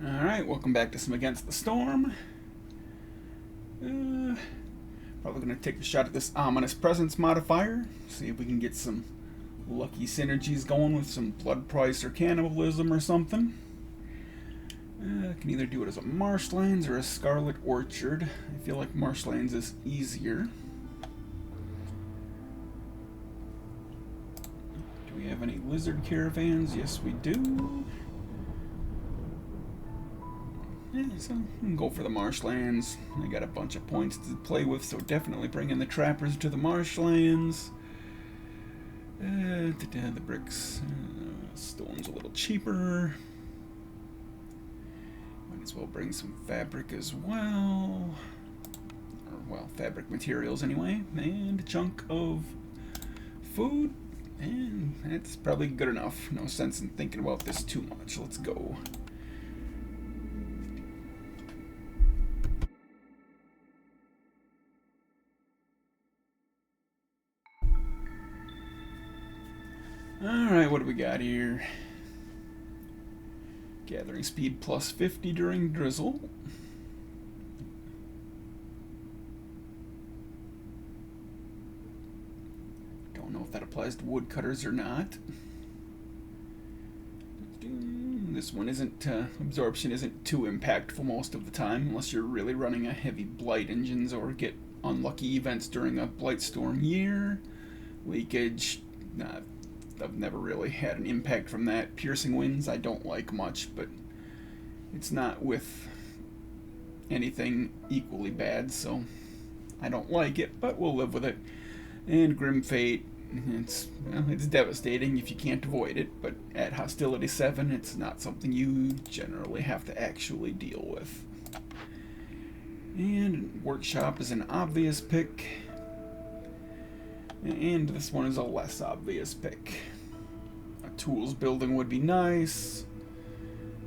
Alright, welcome back to some Against the Storm. Probably going to take a shot at this Ominous Presence modifier. See if we can get some lucky synergies going with some blood price or cannibalism or something. I can either do it as a marshlands or a scarlet orchard. I feel like marshlands is easier. Do we have any lizard caravans? Yes, we do. Yeah, so we can go for the marshlands. I got a bunch of points to play with, so definitely bring in the trappers to the marshlands. The bricks. Stone's a little cheaper. Might as well bring some fabric as well. Or, well, fabric materials anyway. And a chunk of food. And that's probably good enough. No sense in thinking about this too much. Let's go. Alright, what do we got here? Gathering speed plus 50 during drizzle. Don't know if that applies to woodcutters or not. This one isn't, absorption isn't too impactful most of the time, unless you're really running a heavy blight engines or get unlucky events during a blight storm year. Leakage, I've never really had an impact from that. Piercing winds I don't like much, but it's not with anything equally bad, so I don't like it, but we'll live with it. And Grim Fate, it's devastating if you can't avoid it, but at Hostility 7 it's not something you generally have to actually deal with. And Workshop is an obvious pick. And this one is a less obvious pick. A tools building would be nice.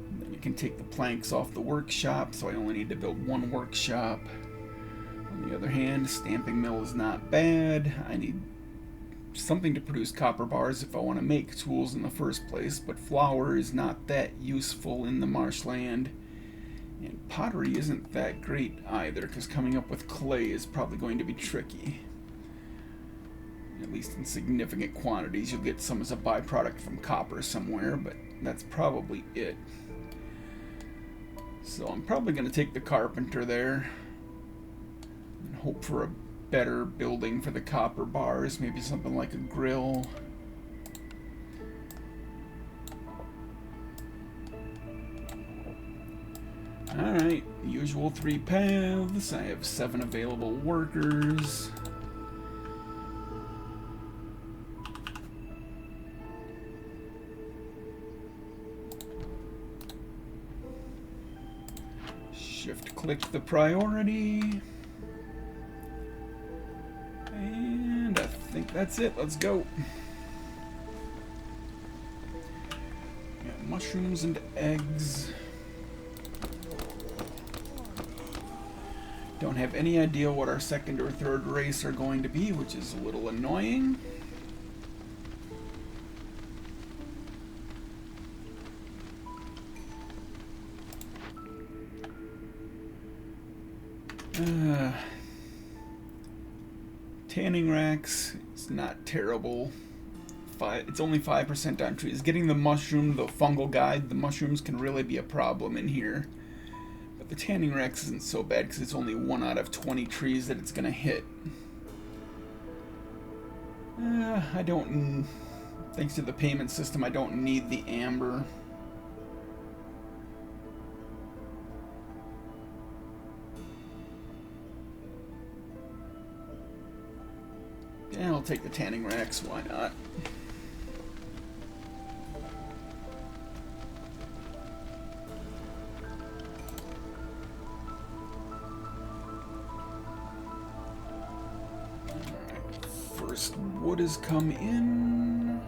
And then you can take the planks off the workshop, so I only need to build one workshop. On the other hand, stamping mill is not bad. I need something to produce copper bars if I want to make tools in the first place, but flour is not that useful in the marshland. And pottery isn't that great either, because coming up with clay is probably going to be tricky. At least in significant quantities. You'll get some as a byproduct from copper somewhere, but that's probably it. So I'm probably going to take the carpenter there and hope for a better building for the copper bars, maybe something like a grill. Alright, usual 3 paths. I have 7 available workers. Shift-click the priority. And I think that's it. Let's go. Got mushrooms and eggs. Don't have any idea what our second or third race are going to be, which is a little annoying. Tanning racks, it's not terrible. It's only 5% on trees. Getting the mushroom, the fungal guide, the mushrooms can really be a problem in here. But the tanning racks isn't so bad because it's only 1 out of 20 trees that it's going to hit. I don't... Thanks to the payment system, I don't need the amber. Yeah, I'll take the tanning racks, why not? Alright, first wood has come in.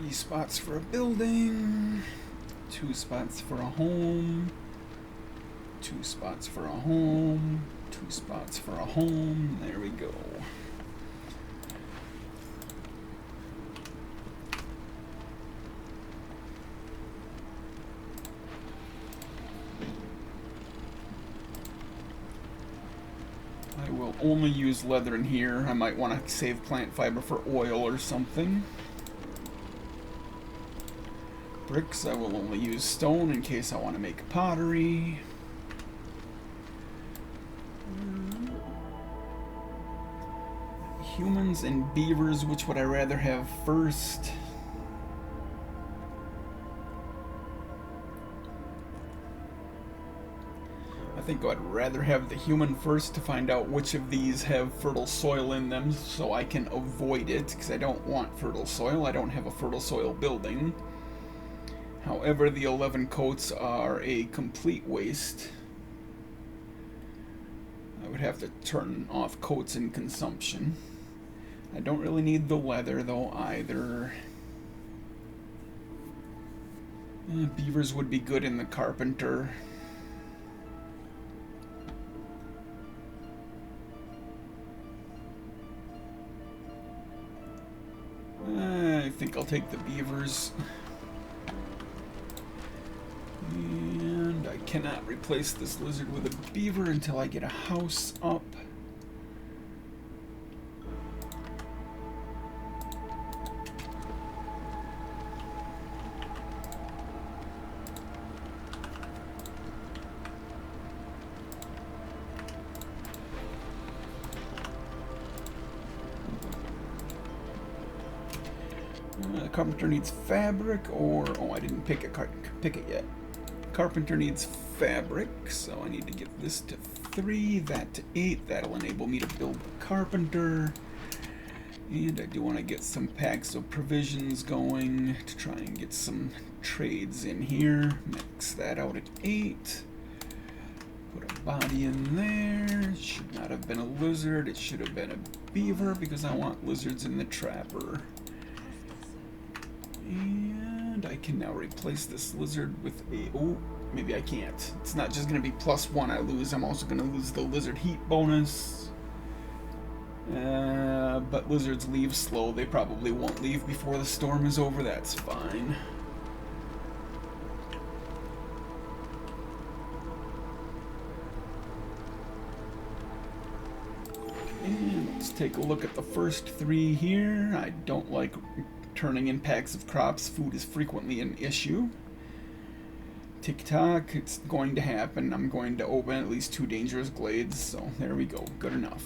3 spots for a building, 2 spots for a home, 2 spots for a home, 2 spots for a home. There we go. I will only use leather in here. I might want to save plant fiber for oil or something. Bricks, I will only use stone in case I want to make pottery. Humans and beavers, which would I rather have first? I think I'd rather have the human first to find out which of these have fertile soil in them so I can avoid it, because I don't want fertile soil. I don't have a fertile soil building. However, the 11 coats are a complete waste. I would have to turn off coats in consumption. I don't really need the leather though either. Beavers would be good in the carpenter. I think I'll take the beavers. And I cannot replace this lizard with a beaver until I get a house up. The carpenter needs fabric, or oh, I didn't pick it yet. Carpenter needs fabric, so I need to get this to 3, that to 8. That'll enable me to build the carpenter. And I do want to get some packs of provisions going to try and get some trades in here. Max that out at 8. Put a body in there. It should not have been a lizard. It should have been a beaver because I want lizards in the trapper. And I can now replace this lizard with a... Oh, maybe I can't. It's not just going to be +1 I lose. I'm also going to lose the lizard heat bonus. But lizards leave slow. They probably won't leave before the storm is over. That's fine. And let's take a look at the first 3 here. I don't like turning in packs of crops. Food is frequently an issue. Tick-tock, it's going to happen. I'm going to open at least 2 dangerous glades, so there we go. Good enough.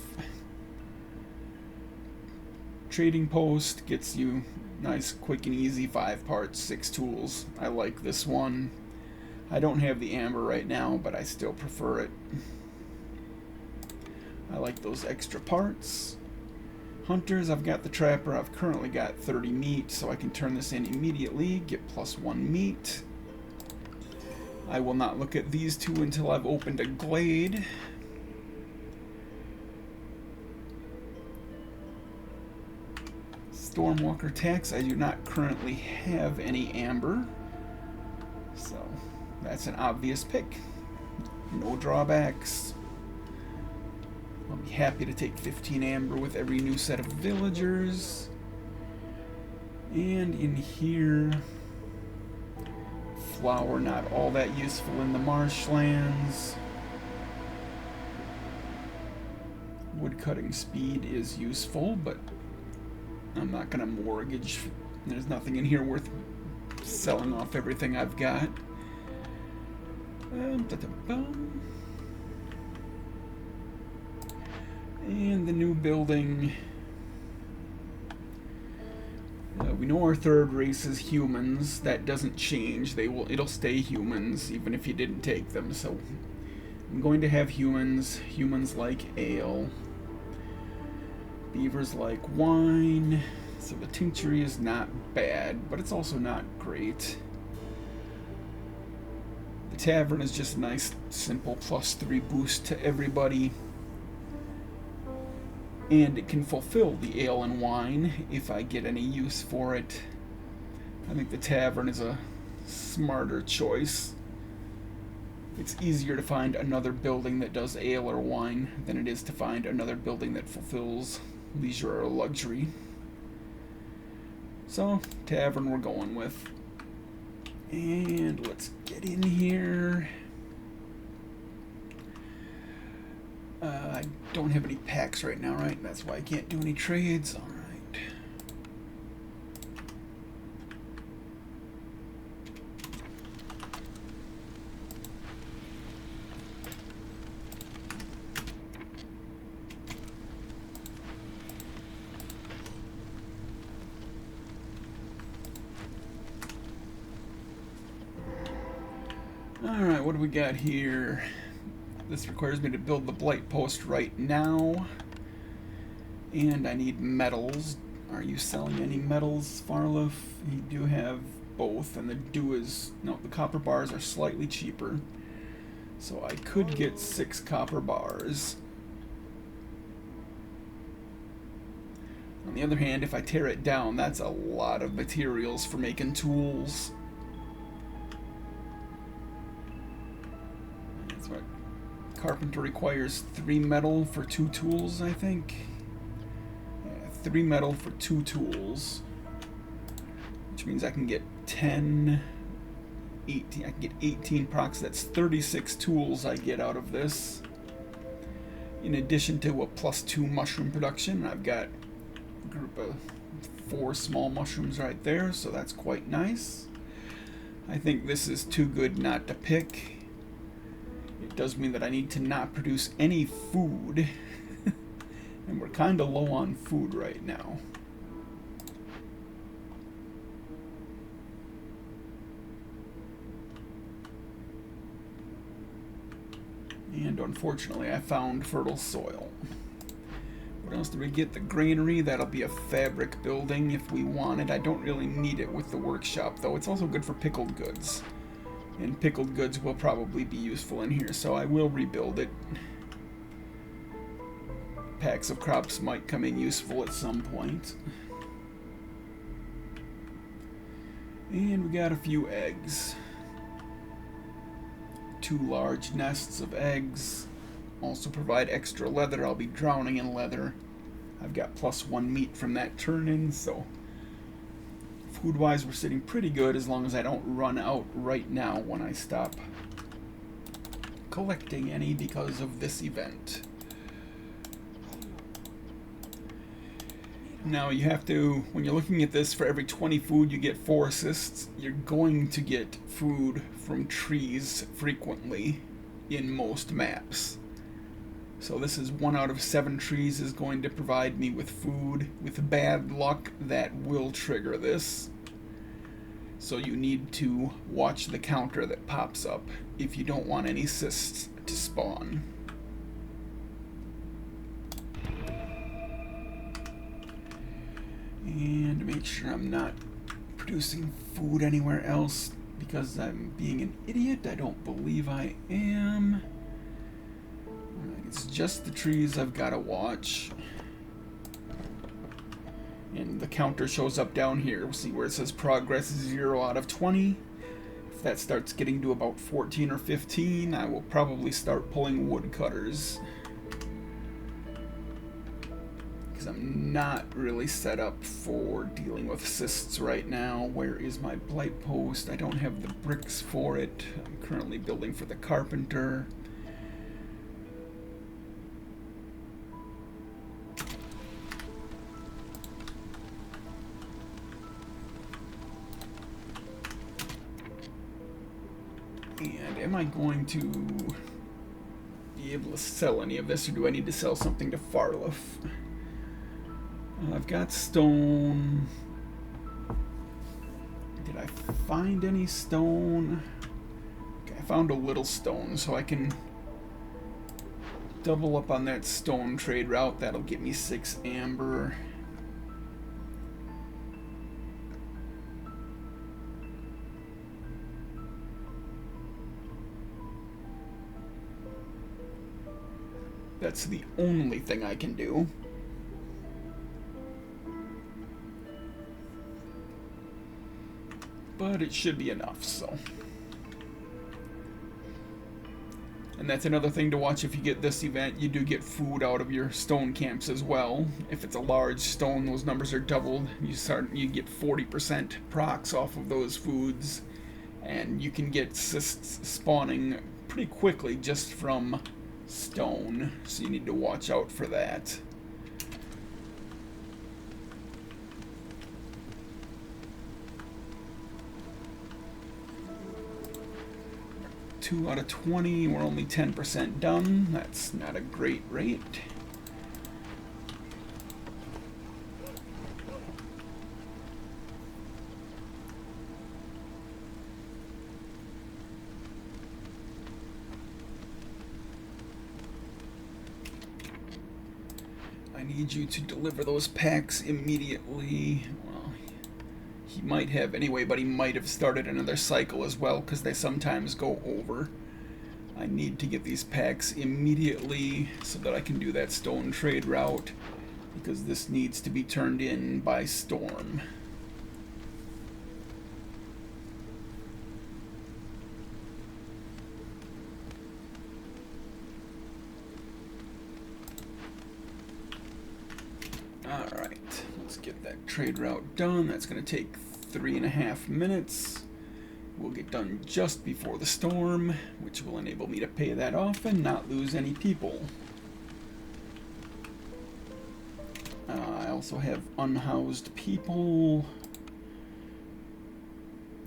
Trading post gets you nice, quick and easy 5 parts, 6 tools. I like this one. I don't have the amber right now, but I still prefer it. I like those extra parts. Hunters, I've got the trapper. I've currently got 30 meat, so I can turn this in immediately, get +1 meat. I will not look at these 2 until I've opened a glade. Stormwalker tax, I do not currently have any amber, so that's an obvious pick. No drawbacks. I'll be happy to take 15 amber with every new set of villagers. And in here, flour, not all that useful in the marshlands. Woodcutting speed is useful, but I'm not going to mortgage. There's nothing in here worth selling off everything I've got. And the new building. We know our third race is humans. That doesn't change. It'll stay humans even if you didn't take them. So I'm going to have humans. Humans like ale. Beavers like wine. So the tinctury is not bad, but it's also not great. The tavern is just a nice, simple +3 boost to everybody. And it can fulfill the ale and wine if I get any use for it. I think the tavern is a smarter choice. It's easier to find another building that does ale or wine than it is to find another building that fulfills leisure or luxury. So, tavern we're going with. And let's get in here. I don't have any packs right now, right? That's why I can't do any trades. Alright. Alright, what do we got here? This requires me to build the blight post right now. And I need metals. Are you selling any metals, Farlof? You do have both, and the the copper bars are slightly cheaper. So I could get 6 copper bars. On the other hand, if I tear it down, that's a lot of materials for making tools. That's what carpenter requires 3 metal for 2 tools, I think. Yeah, 3 metal for 2 tools. Which means I can get 10, 18. I can get 18 procs. That's 36 tools I get out of this. In addition to a +2 mushroom production, I've got a group of 4 small mushrooms right there, so that's quite nice. I think this is too good not to pick. It does mean that I need to not produce any food. And we're kind of low on food right now. And unfortunately, I found fertile soil. What else do we get? The granary. That'll be a fabric building if we want it. I don't really need it with the workshop, though. It's also good for pickled goods. And pickled goods will probably be useful in here, so I will rebuild it. Packs of crops might come in useful at some point. And we got a few eggs. 2 large nests of eggs. Also provide extra leather. I'll be drowning in leather. I've got +1 meat from that turn-in, so food-wise we're sitting pretty good as long as I don't run out right now when I stop collecting any because of this event. Now you have to, when you're looking at this, for every 20 food you get 4 assists. You're going to get food from trees frequently in most maps. So this is 1 out of 7 trees is going to provide me with food. With bad luck, that will trigger this. So you need to watch the counter that pops up if you don't want any cysts to spawn. And make sure I'm not producing food anywhere else because I'm being an idiot. I don't believe I am. It's just the trees I've got to watch. And the counter shows up down here. We'll see where it says progress 0 out of 20. If that starts getting to about 14 or 15, I will probably start pulling woodcutters. Because I'm not really set up for dealing with cysts right now. Where is my blight post? I don't have the bricks for it. I'm currently building for the carpenter. And am I going to be able to sell any of this, or do I need to sell something to Farlof? I've got stone. Did I find any stone? Okay, I found a little stone, so I can double up on that stone trade route. That'll get me 6 amber. That's the only thing I can do. but it should be enough, so. And that's another thing to watch if you get this event. You do get food out of your stone camps as well. If it's a large stone, those numbers are doubled. You get 40% procs off of those foods, and you can get cysts spawning pretty quickly just from stone, so you need to watch out for that. 2 out of 20, we're only 10% done. That's not a great rate. I need you to deliver those packs immediately. Well, he might have anyway, but he might have started another cycle as well, because they sometimes go over. I need to get these packs immediately so that I can do that stone trade route, because this needs to be turned in by storm. Alright, let's get that trade route done. That's going to take 3.5 minutes. We'll get done just before the storm, which will enable me to pay that off and not lose any people. I also have unhoused people.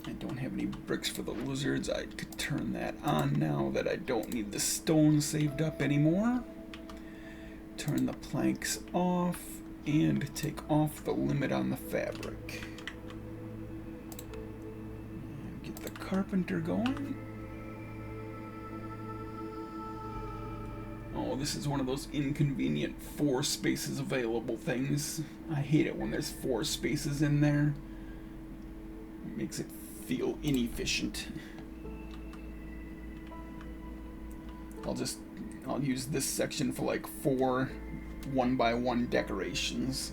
I don't have any bricks for the lizards. I could turn that on now that I don't need the stone saved up anymore. Turn the planks off and take off the limit on the fabric. Get the carpenter going. Oh, this is one of those inconvenient 4 spaces available things. I hate it when there's 4 spaces in there. It makes it feel inefficient. I'll use this section for like 4 1x1 decorations.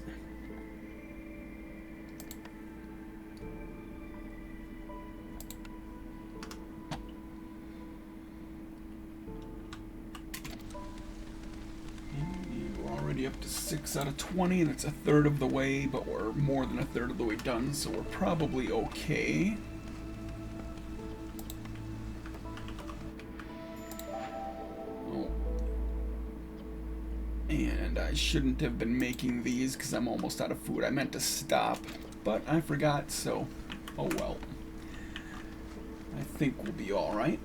We're already up to 6 out of 20. That's a third of the way, but we're more than a third of the way done, so we're probably okay. And I shouldn't have been making these because I'm almost out of food. I meant to stop, but I forgot, so oh well. I think we'll be alright.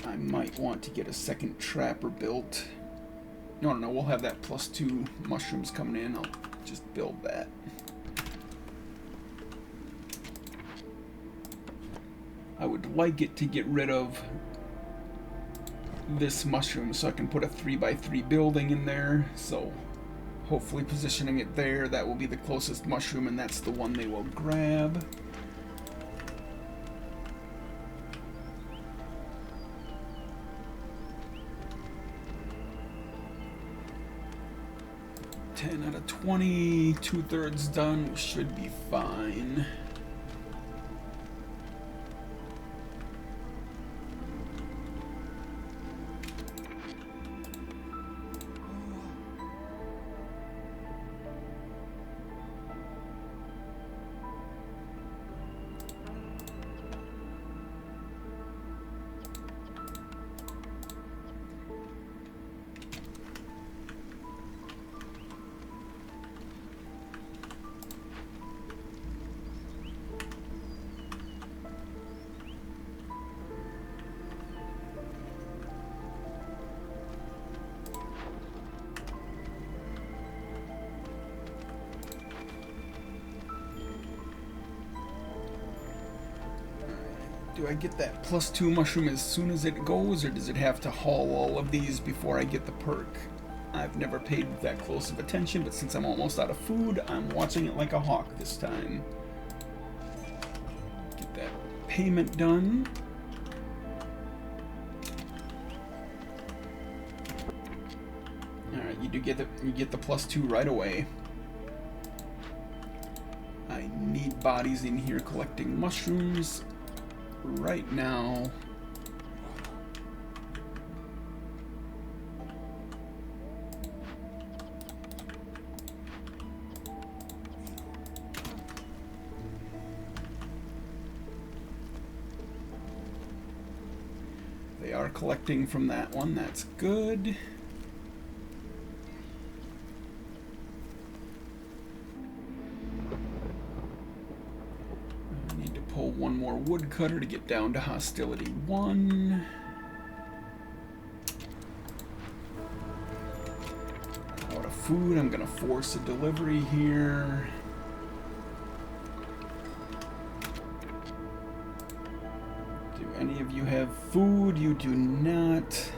I might want to get a second trapper built. No, we'll have that +2 mushrooms coming in. I'll just build that. I would like it to get rid of this mushroom so I can put a 3x3 building in there, so hopefully positioning it there, that will be the closest mushroom and that's the one they will grab. (10 out of 20), 2/3 done, should be fine. Do I get that +2 mushroom as soon as it goes, or does it have to haul all of these before I get the perk? I've never paid that close of attention, but since I'm almost out of food, I'm watching it like a hawk this time. Get that payment done. Alright, you get the +2 right away. I need bodies in here collecting mushrooms right now. They are collecting from that one, that's good. I need to pull one more woodcutter to get down to hostility 1. Out of food, I'm gonna force a delivery here. Any of you have food? You do not.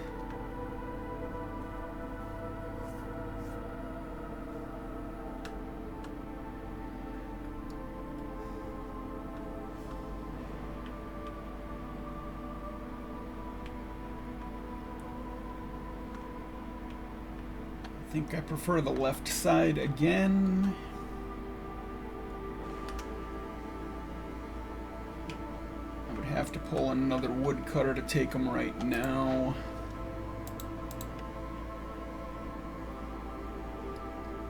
I think I prefer the left side again. Have to pull another woodcutter to take them right now.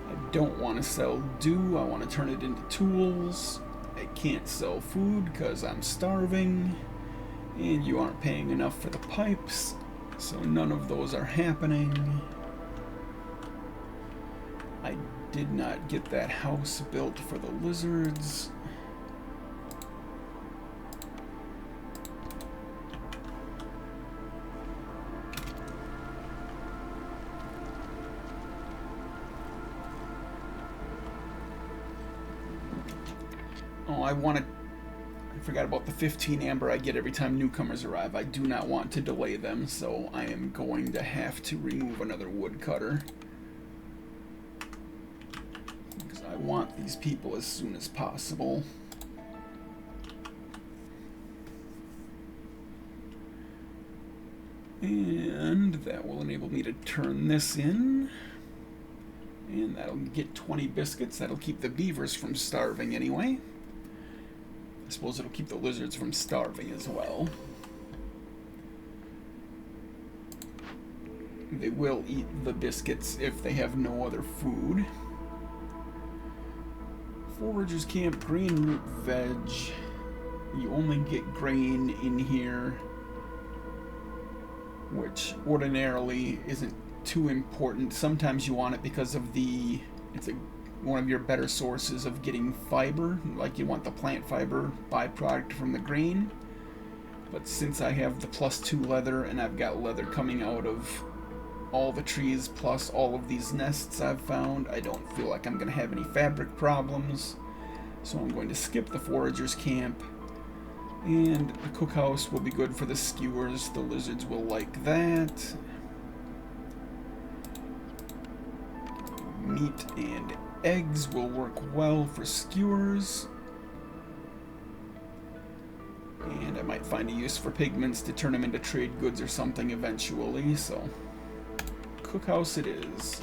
I don't want to sell dew, I want to turn it into tools. I can't sell food because I'm starving, and you aren't paying enough for the pipes, so none of those are happening. I did not get that house built for the lizards. Oh, I forgot about the 15 amber I get every time newcomers arrive. I do not want to delay them, so I am going to have to remove another woodcutter. Because I want these people as soon as possible. And that will enable me to turn this in. And that'll get 20 biscuits. That'll keep the beavers from starving anyway. I suppose it'll keep the lizards from starving as well. They will eat the biscuits if they have no other food. Foragers camp, grain, root, veg. You only get grain in here, which ordinarily isn't too important. Sometimes you want it because of it's one of your better sources of getting fiber, like you want the plant fiber byproduct from the grain. But since I have the +2 leather and I've got leather coming out of all the trees plus all of these nests I've found, I don't feel like I'm going to have any fabric problems. So I'm going to skip the foragers camp, and the cookhouse will be good for the skewers. The lizards will like that. Meat and eggs will work well for skewers. And I might find a use for pigments to turn them into trade goods or something eventually, so cookhouse it is.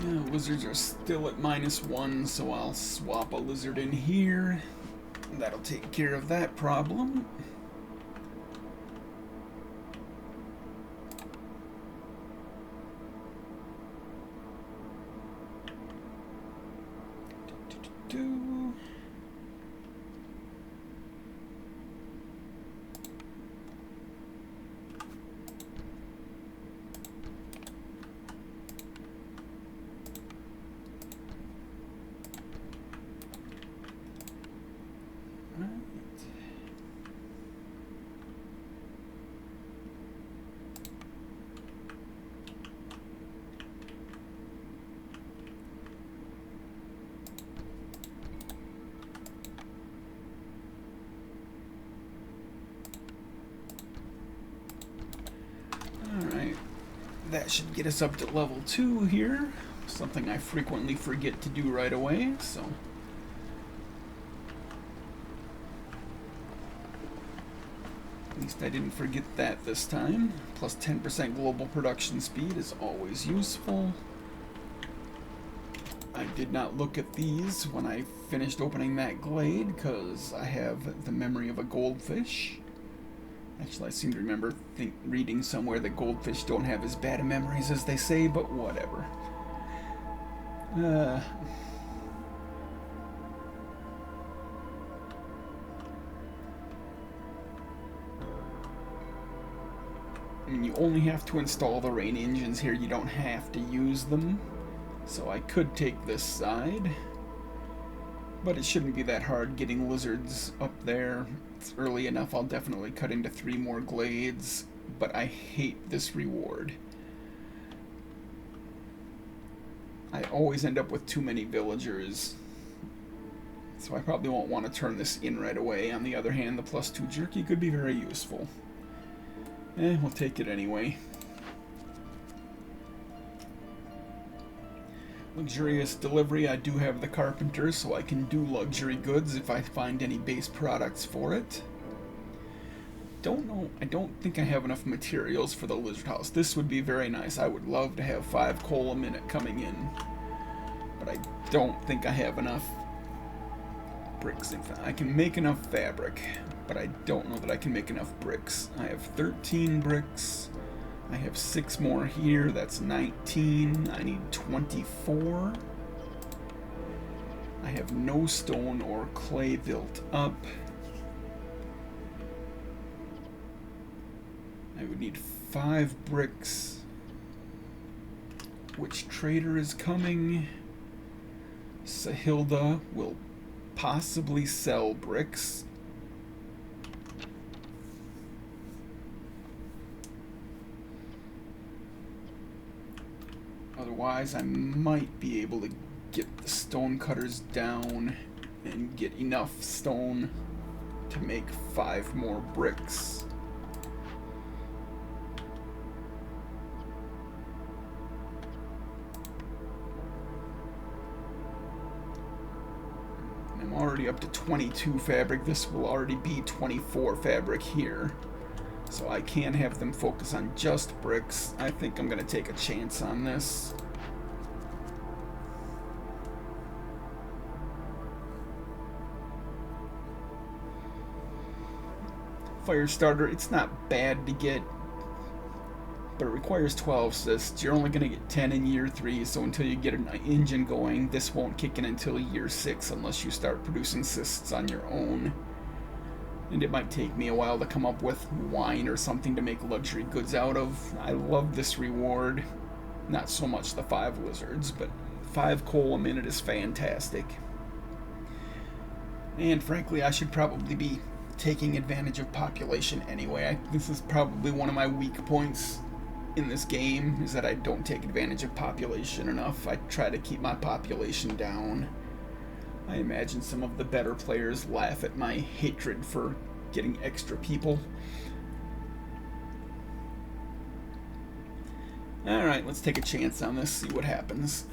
Yeah, lizards are still at -1, so I'll swap a lizard in here. That'll take care of that problem. That should get us up to level 2 here, something I frequently forget to do right away, so At least I didn't forget that this time. Plus 10% global production speed is always useful. I did not look at these when I finished opening that glade because I have the memory of a goldfish. Actually, I seem to remember reading somewhere that goldfish don't have as bad memories as they say, but whatever. I mean, you only have to install the rain engines here, you don't have to use them. So I could take this side, but it shouldn't be that hard getting lizards up there. It's early enough, I'll definitely cut into 3 more glades, but I hate this reward. I always end up with too many villagers, so I probably won't want to turn this in right away. On the other hand, the +2 jerky could be very useful. We'll take it anyway. Luxurious delivery, I do have the carpenter, so I can do luxury goods if I find any base products for it. Don't know, I don't think I have enough materials for the lizard house. This would be very nice. I would love to have 5 coal a minute coming in, but I don't think I have enough bricks. In fact, I can make enough fabric, but I don't know that I can make enough bricks. I have 13 bricks. I have 6 more here. That's 19. I need 24. I have no stone or clay built up. I would need 5 bricks. Which trader is coming? Sahilda will possibly sell bricks. Otherwise, I might be able to get the stone cutters down and get enough stone to make 5 more bricks. I'm already up to 22 fabric. This will already be 24 fabric here. So I can have them focus on just bricks. I think I'm going to take a chance on this. Fire starter, it's not bad to get, but it requires 12 cysts. You're only going to get 10 in year 3, so until you get an engine going, this won't kick in until year 6 unless you start producing cysts on your own. And it might take me a while to come up with wine or something to make luxury goods out of. I love this reward. Not so much the 5 lizards, but 5 coal a minute is fantastic. And frankly, I should probably be taking advantage of population anyway. This is probably one of my weak points in this game, is that I don't take advantage of population enough. I try to keep my population down. I imagine some of the better players laugh at my hatred for getting extra people. Alright, let's take a chance on this, see what happens.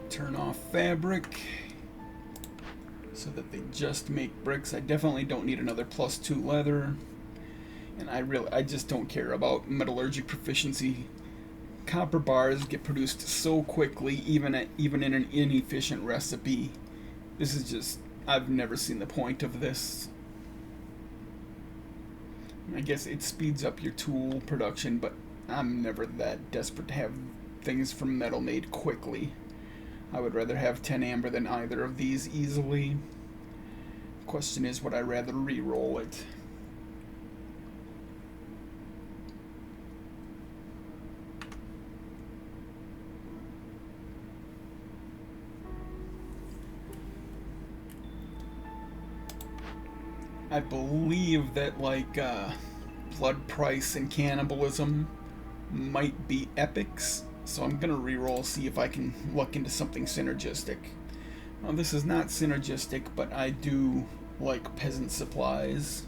Turn off fabric so that they just make bricks. I definitely don't need another +2 leather, and I just don't care about metallurgic proficiency. Copper bars get produced so quickly, even in an inefficient recipe. This is just, I've never seen the point of this. I guess it speeds up your tool production, but I'm never that desperate to have things from metal made quickly. I would rather have 10 amber than either of these easily. Question is, would I rather re-roll it? I believe that like blood price and cannibalism might be epics, so I'm gonna reroll, see if I can look into something synergistic. Now this is not synergistic, but I do like peasant supplies.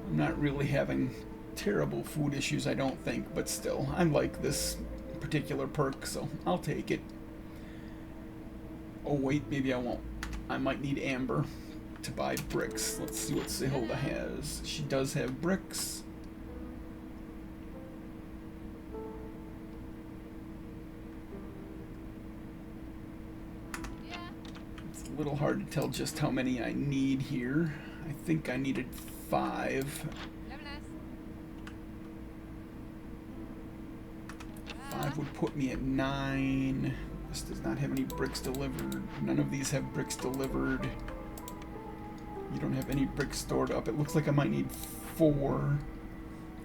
I'm not really having terrible food issues, I don't think, but still, I like this particular perk, so I'll take it. Oh wait, maybe I won't. I might need amber to buy bricks. Let's see what Sihilda has. She does have bricks. It's a little hard to tell just how many I need here. I think I needed 5. 5 would put me at 9. This does not have any bricks delivered. None of these have bricks delivered. You don't have any bricks stored up. It looks like I might need 4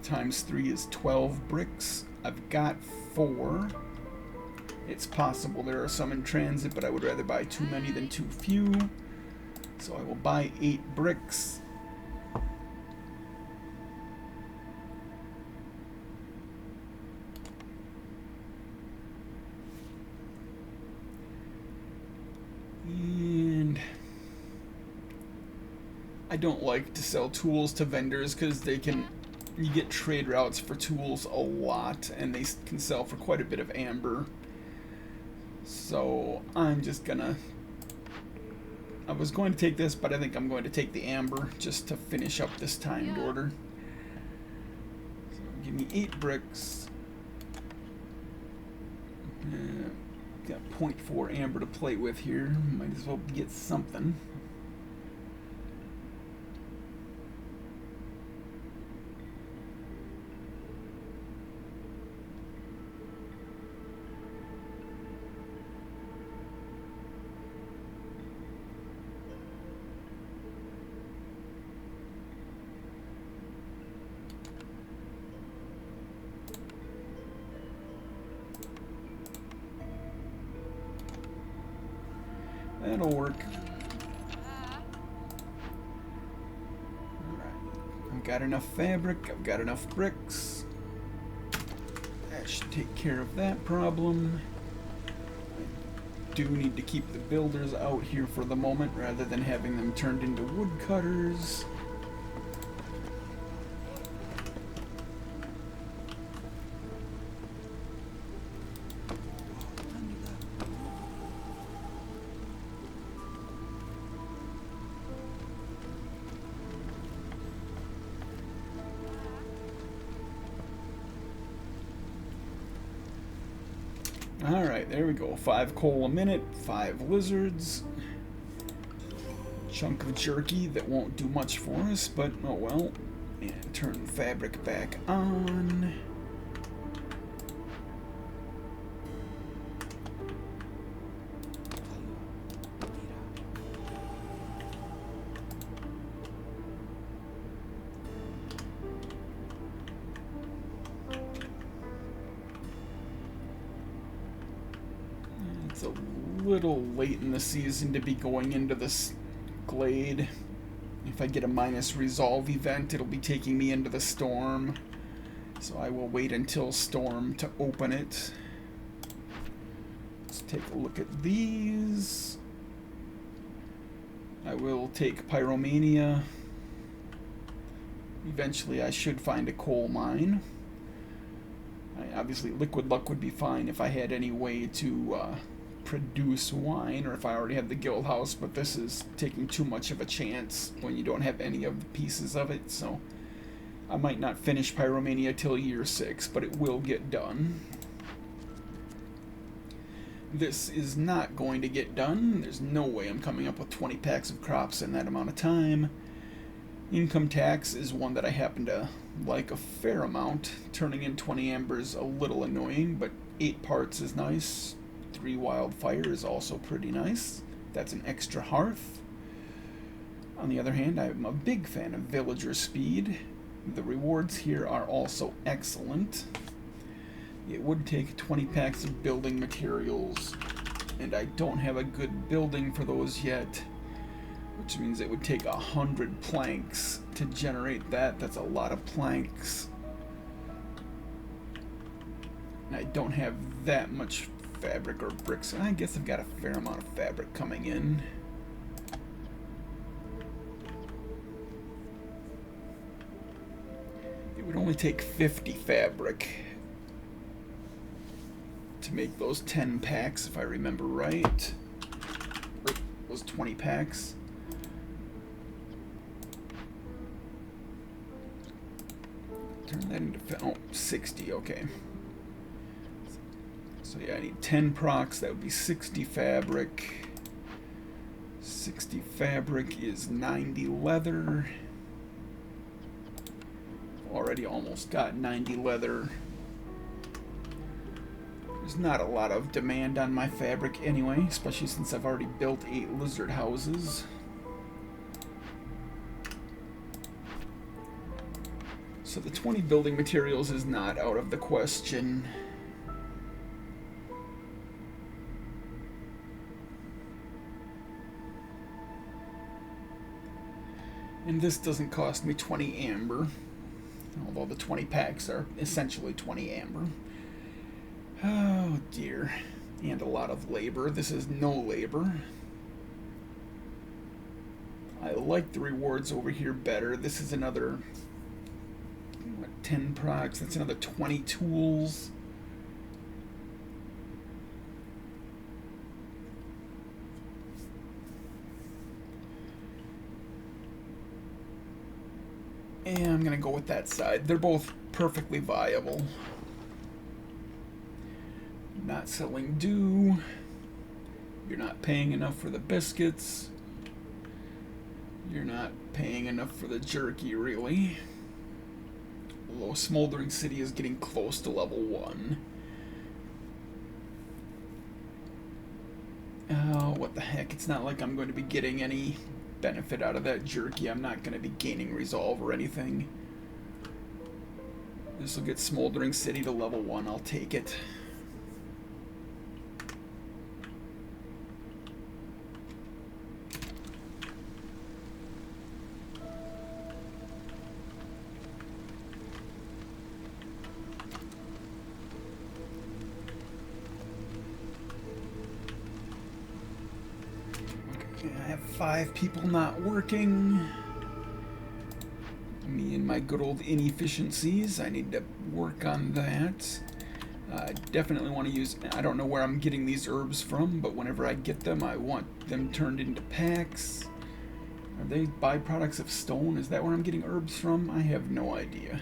times 3 is 12 bricks. I've got 4. It's possible there are some in transit, but I would rather buy too many than too few. So I will buy 8 bricks. And I don't like to sell tools to vendors because you get trade routes for tools a lot, and they can sell for quite a bit of amber. So I'm just gonna, I was going to take this, but I think I'm going to take the amber just to finish up this timed order. So give me 8 bricks. Got 0.4 amber to play with here. Might as well get something. That'll work. Alright. I've got enough fabric, I've got enough bricks. That should take care of that problem. I do need to keep the builders out here for the moment rather than having them turned into woodcutters. Alright, there we go. 5 coal a minute, 5 lizards. Chunk of jerky that won't do much for us, but oh well. And turn the fabric back on. It's a little late in the season to be going into this glade. If I get a minus resolve event, it'll be taking me into the storm. So I will wait until storm to open it. Let's take a look at these. I will take Pyromania. Eventually I should find a coal mine. Obviously liquid luck would be fine if I had any way to produce wine, or if I already had the guild house, but this is taking too much of a chance when you don't have any of the pieces of it, so I might not finish Pyromania till year 6, but it will get done. This is not going to get done. There's no way I'm coming up with 20 packs of crops in that amount of time. Income tax is one that I happen to like a fair amount. Turning in 20 ambers a little annoying, but 8 parts is nice. 3 wildfire is also pretty nice. That's an extra hearth. On the other hand, I'm a big fan of villager speed. The rewards here are also excellent. It would take 20 packs of building materials, and I don't have a good building for those yet. which means it would take 100 planks to generate that. That's a lot of planks. And I don't have that much fabric or bricks. I guess I've got a fair amount of fabric coming in. It would only take 50 fabric to make those 10 packs, if I remember right. Or those 20 packs. Turn that into 60, okay. So yeah, I need 10 procs, that would be 60 fabric. 60 fabric is 90 leather. Already almost got 90 leather. There's not a lot of demand on my fabric anyway, especially since I've already built 8 lizard houses. So the 20 building materials is not out of the question. And this doesn't cost me 20 amber, although the 20 packs are essentially 20 amber. Oh dear. And a lot of labor. This is no labor. I like the rewards over here better. This is another, what, 10 procs. That's another 20 tools. And I'm going to go with that side. They're both perfectly viable. Not selling dew. You're not paying enough for the biscuits. You're not paying enough for the jerky, really. Although Smoldering City is getting close to level 1. Oh, what the heck. It's not like I'm going to be getting any benefit out of that jerky. I'm not going to be gaining resolve or anything. This will get Smoldering City to level 1. I'll take it. I have 5 people not working. Me and my good old inefficiencies. I need to work on that. I definitely want to use... I don't know where I'm getting these herbs from, but whenever I get them, I want them turned into packs. Are they byproducts of stone? Is that where I'm getting herbs from? I have no idea.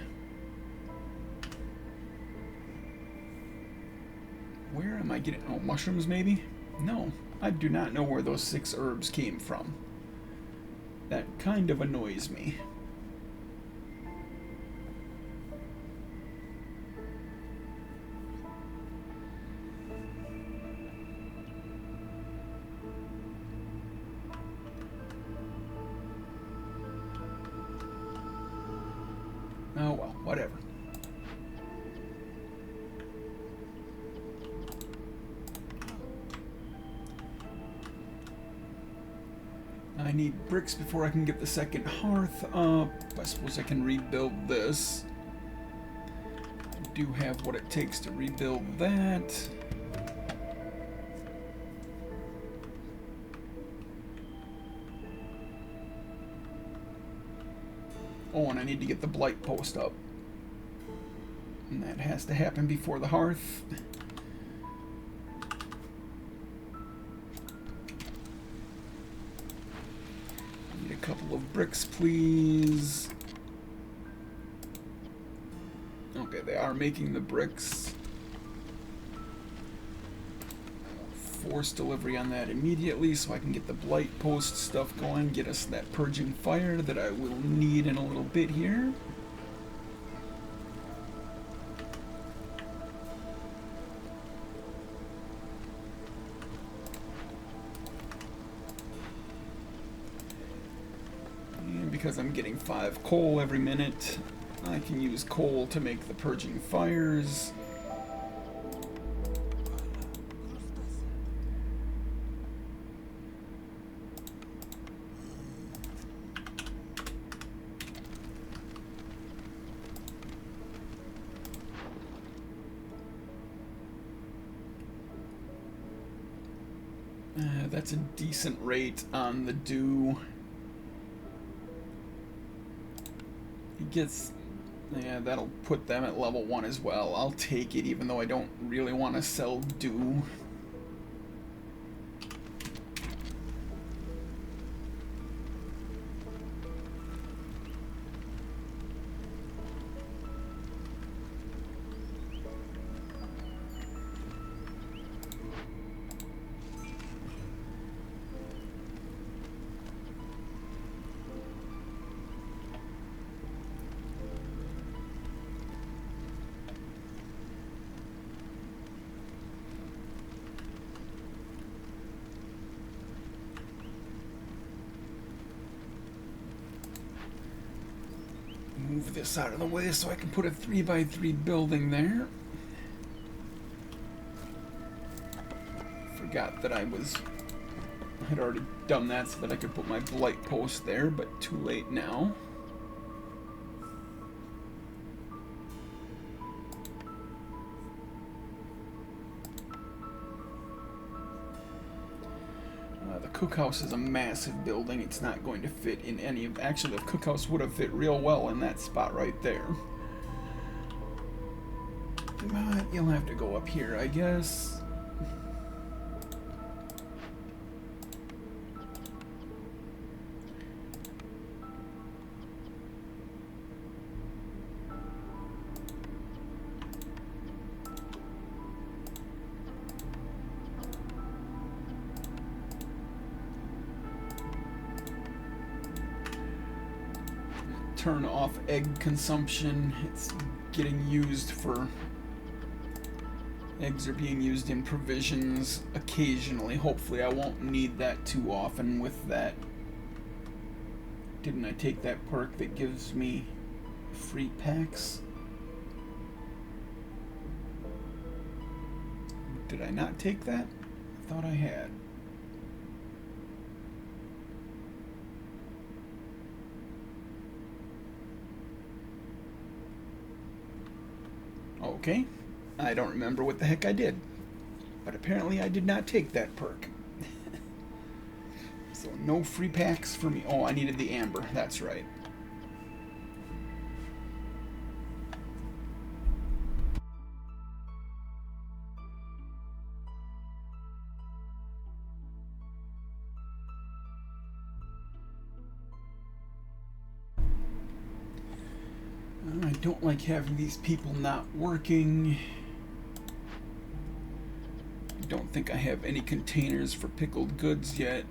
Where am I getting... Oh, mushrooms maybe? No. I do not know where those 6 herbs came from. That kind of annoys me. Oh well, whatever. I need bricks before I can get the second hearth up. I suppose I can rebuild this. I do have what it takes to rebuild that. Oh, and I need to get the blight post up. And that has to happen before the hearth. Couple of bricks, please. Okay, they are making the bricks. Force delivery on that immediately so I can get the blight post stuff going, get us that purging fire that I will need in a little bit here. Because I'm getting 5 coal every minute, I can use coal to make the purging fires. That's a decent rate on the dew. He gets... Yeah, that'll put them at level 1 as well. I'll take it, even though I don't really want to sell dew. Move this out of the way so I can put a 3x3 building there. Forgot that I had already done that so that I could put my blight post there, but too late now. The cookhouse is a massive building. It's not going to fit in any of... Actually, the cookhouse would have fit real well in that spot right there. But you'll have to go up here, I guess. Turn off egg consumption. It's getting used for... Eggs are being used in provisions occasionally. Hopefully I won't need that too often with that. Didn't I take that perk that gives me free packs? Did I not take that? I thought I had. Okay, I don't remember what the heck I did, but apparently I did not take that perk. So no free packs for me. Oh, I needed the amber, that's right. I don't like having these people not working. I don't think I have any containers for pickled goods yet.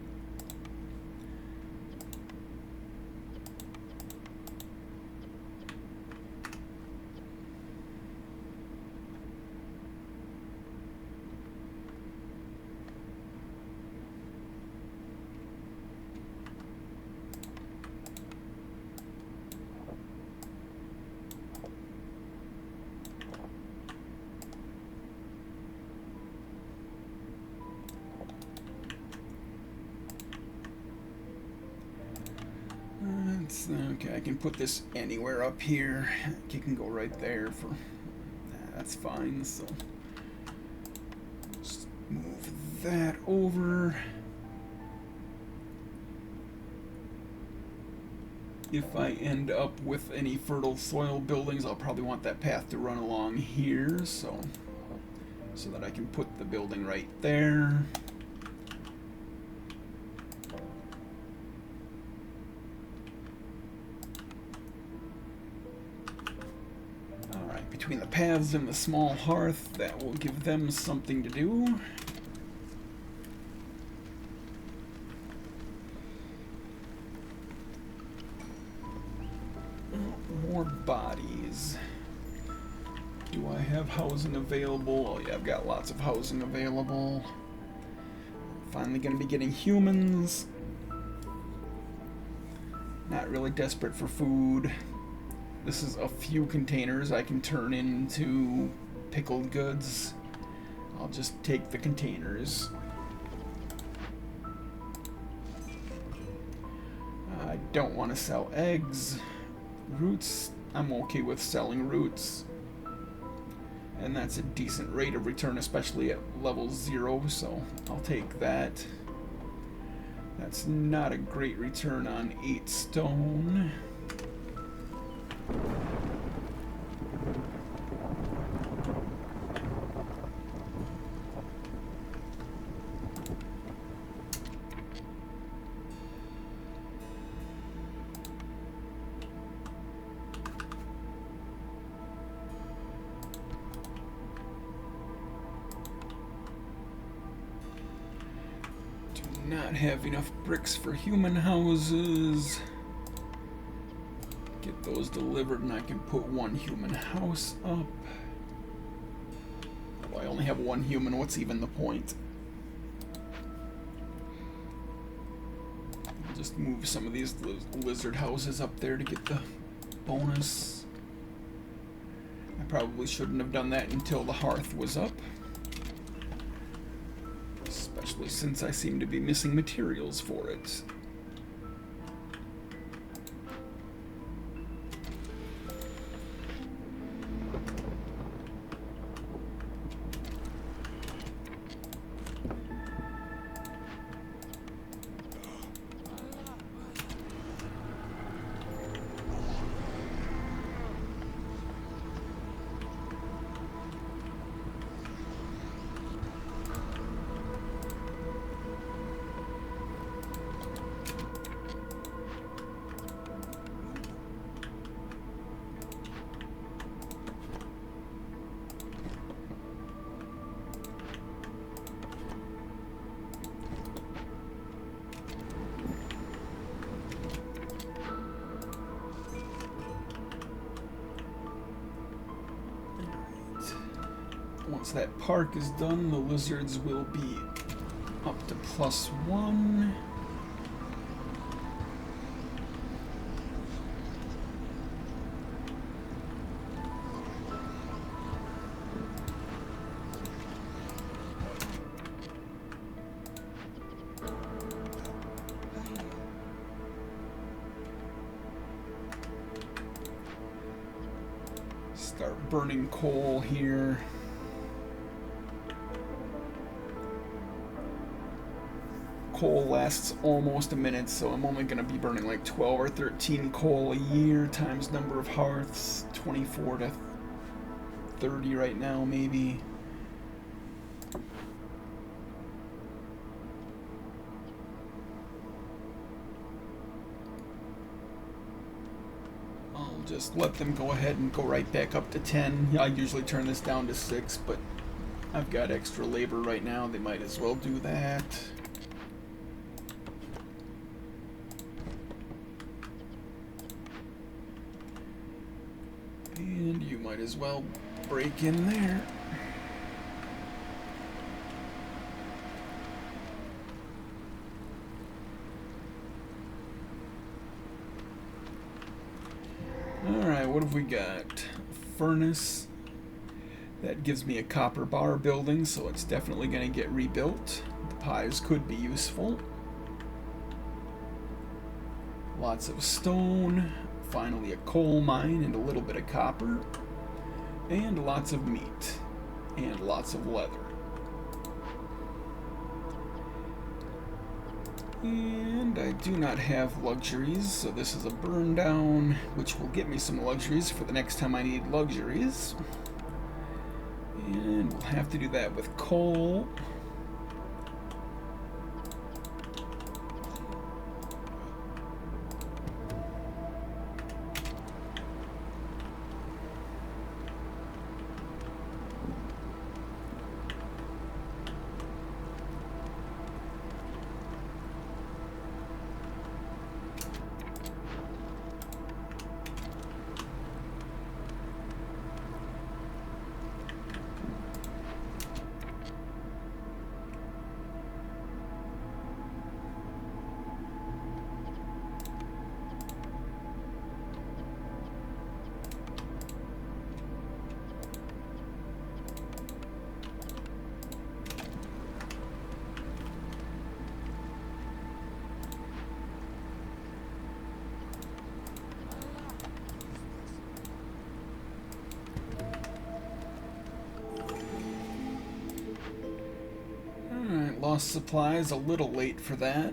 Okay, I can put this anywhere up here. You can go right there for... That's fine, so... Just move that over. If I end up with any fertile soil buildings, I'll probably want that path to run along here, so that I can put the building right there. Between the paths and the small hearth, that will give them something to do. More bodies. Do I have housing available? Oh yeah, I've got lots of housing available. Finally gonna be getting humans. Not really desperate for food. This is a few containers I can turn into pickled goods. I'll just take the containers. I don't want to sell eggs. Roots, I'm okay with selling roots. And that's a decent rate of return, especially at level 0, so I'll take that. That's not a great return on 8 stone. Not have enough bricks for human houses. Get those delivered and I can put one human house up. Well, I only have one human, what's even the point? I'll just move some of these lizard houses up there to get the bonus. I probably shouldn't have done that until the hearth was up. Especially since I seem to be missing materials for it. Once that park is done, the lizards will be up to +1. Start burning coal here. Coal lasts almost a minute, so I'm only going to be burning like 12 or 13 coal a year times number of hearths, 24 to 30 right now maybe. I'll just let them go ahead and go right back up to 10. I usually turn this down to 6, but I've got extra labor right now. They might as well do that. And you might as well break in there. Alright, what have we got? A furnace. That gives me a copper bar building, so it's definitely going to get rebuilt. The pies could be useful. Lots of stone. Finally a coal mine and a little bit of copper, and lots of meat, and lots of leather. And I do not have luxuries, so this is a burn down, which will get me some luxuries for the next time I need luxuries. And we'll have to do that with coal. Lost supplies, a little late for that.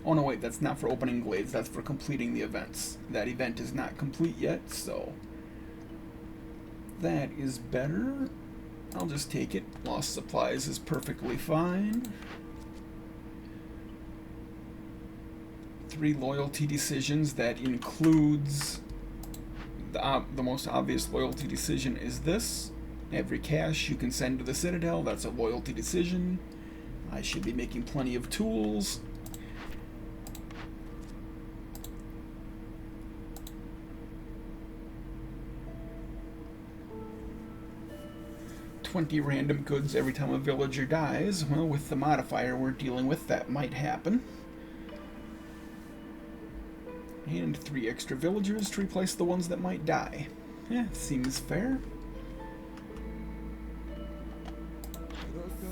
Oh no, wait, that's not for opening glades, that's for completing the events. That event is not complete yet, so that is better. I'll just take it. Lost supplies is perfectly fine. 3 loyalty decisions. That includes the most obvious loyalty decision is this. Every cash you can send to the Citadel, that's a loyalty decision. I should be making plenty of tools. $20 random goods every time a villager dies. Well, with the modifier we're dealing with, that might happen. And 3 extra villagers to replace the ones that might die. Seems fair.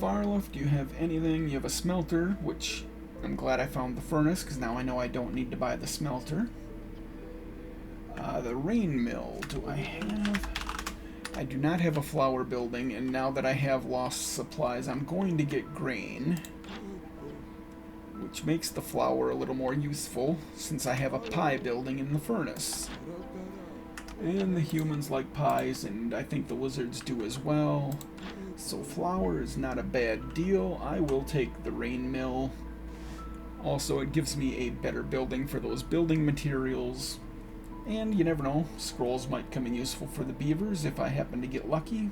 Farloff, do you have anything? You have a smelter, which I'm glad I found the furnace, because now I know I don't need to buy the smelter. The rain mill, do I have? I do not have a flour building, and now that I have lost supplies, I'm going to get grain, which makes the flour a little more useful, since I have a pie building in the furnace. And the humans like pies, and I think the lizards do as well. So flour is not a bad deal. I will take the rain mill. Also, it gives me a better building for those building materials. And you never know, scrolls might come in useful for the beavers if I happen to get lucky.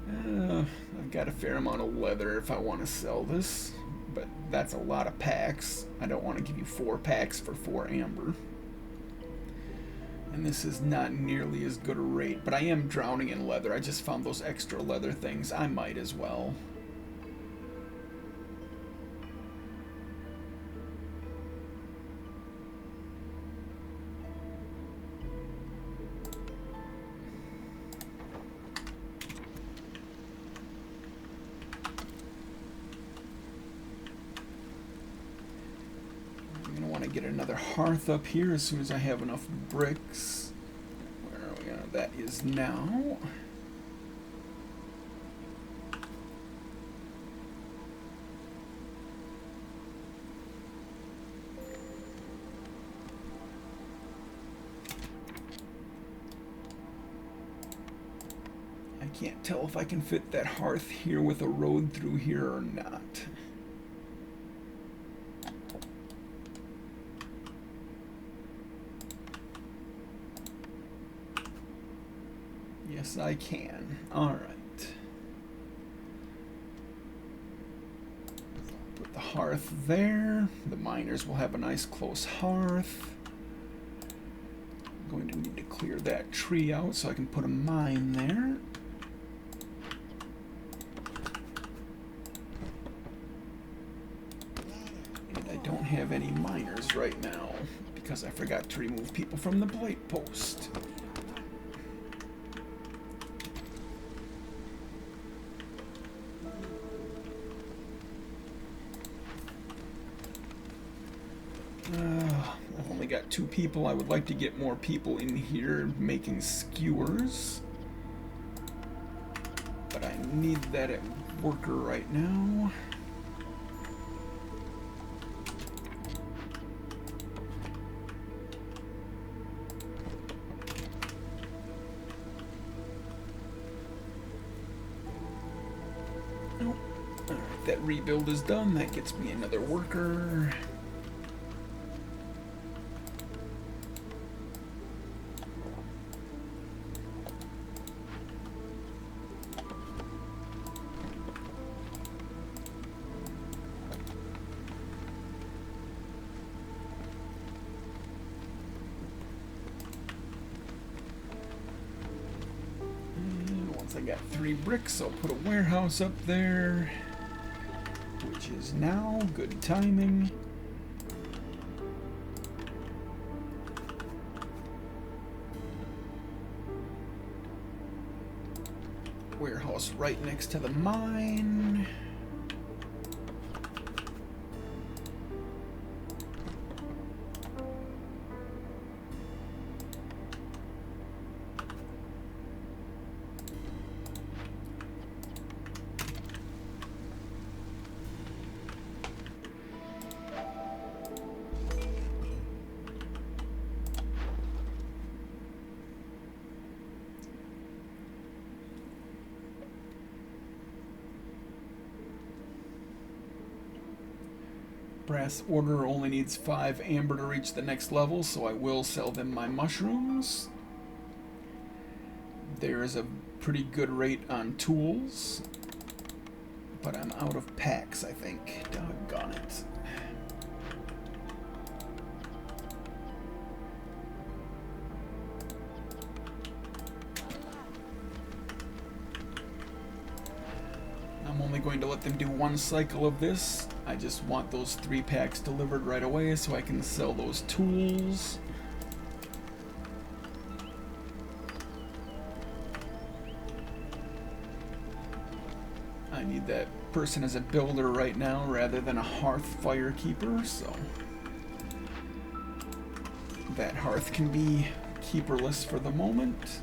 I've got a fair amount of leather if I want to sell this, but that's a lot of packs. I don't want to give you 4 packs for 4 amber. And this is not nearly as good a rate, but I am drowning in leather. I just found those extra leather things. I might as well. Get another hearth up here as soon as I have enough bricks. Where are we at? That is now. I can't tell if I can fit that hearth here with a road through here or not. Yes, I can. Alright. Put the hearth there. The miners will have a nice close hearth. I'm going to need to clear that tree out so I can put a mine there. And I don't have any miners right now because I forgot to remove people from the blight post. I've only got 2 people. I would like to get more people in here making skewers. But I need that at worker right now. Nope. Alright, that rebuild is done. That gets me another worker. I got 3 bricks, I'll put a warehouse up there, which is now good timing. Warehouse right next to the mine. Brass order only needs 5 amber to reach the next level, so I will sell them my mushrooms. There is a pretty good rate on tools, but I'm out of packs, I think. Doggone it. I'm only going to let them do 1 cycle of this. I just want those 3 packs delivered right away so I can sell those tools. I need that person as a builder right now rather than a hearth firekeeper, so that hearth can be keeperless for the moment.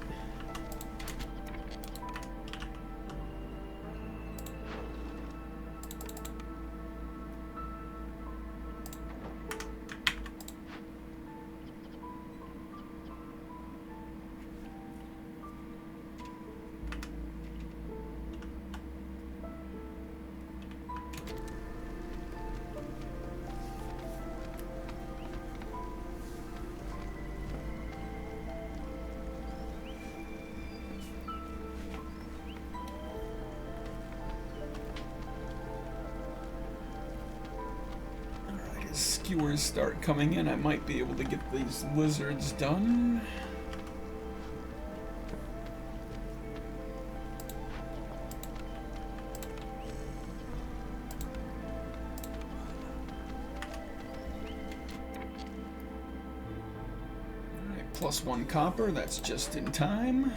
Skewers start coming in, I might be able to get these lizards done. Alright, +1 copper, that's just in time.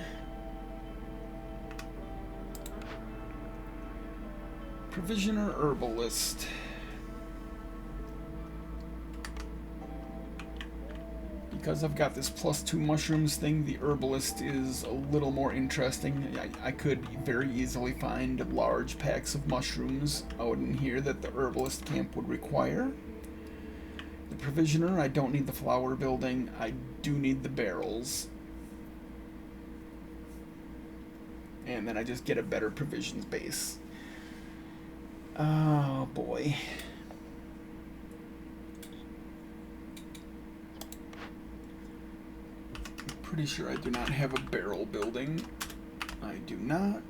Provisioner herbalist. Because I've got this +2 mushrooms thing, the herbalist is a little more interesting. I could very easily find large packs of mushrooms out in here that the herbalist camp would require. The provisioner, I don't need the flower building. I do need the barrels. And then I just get a better provisions base. Oh boy. Pretty sure I do not have a barrel building. I do not.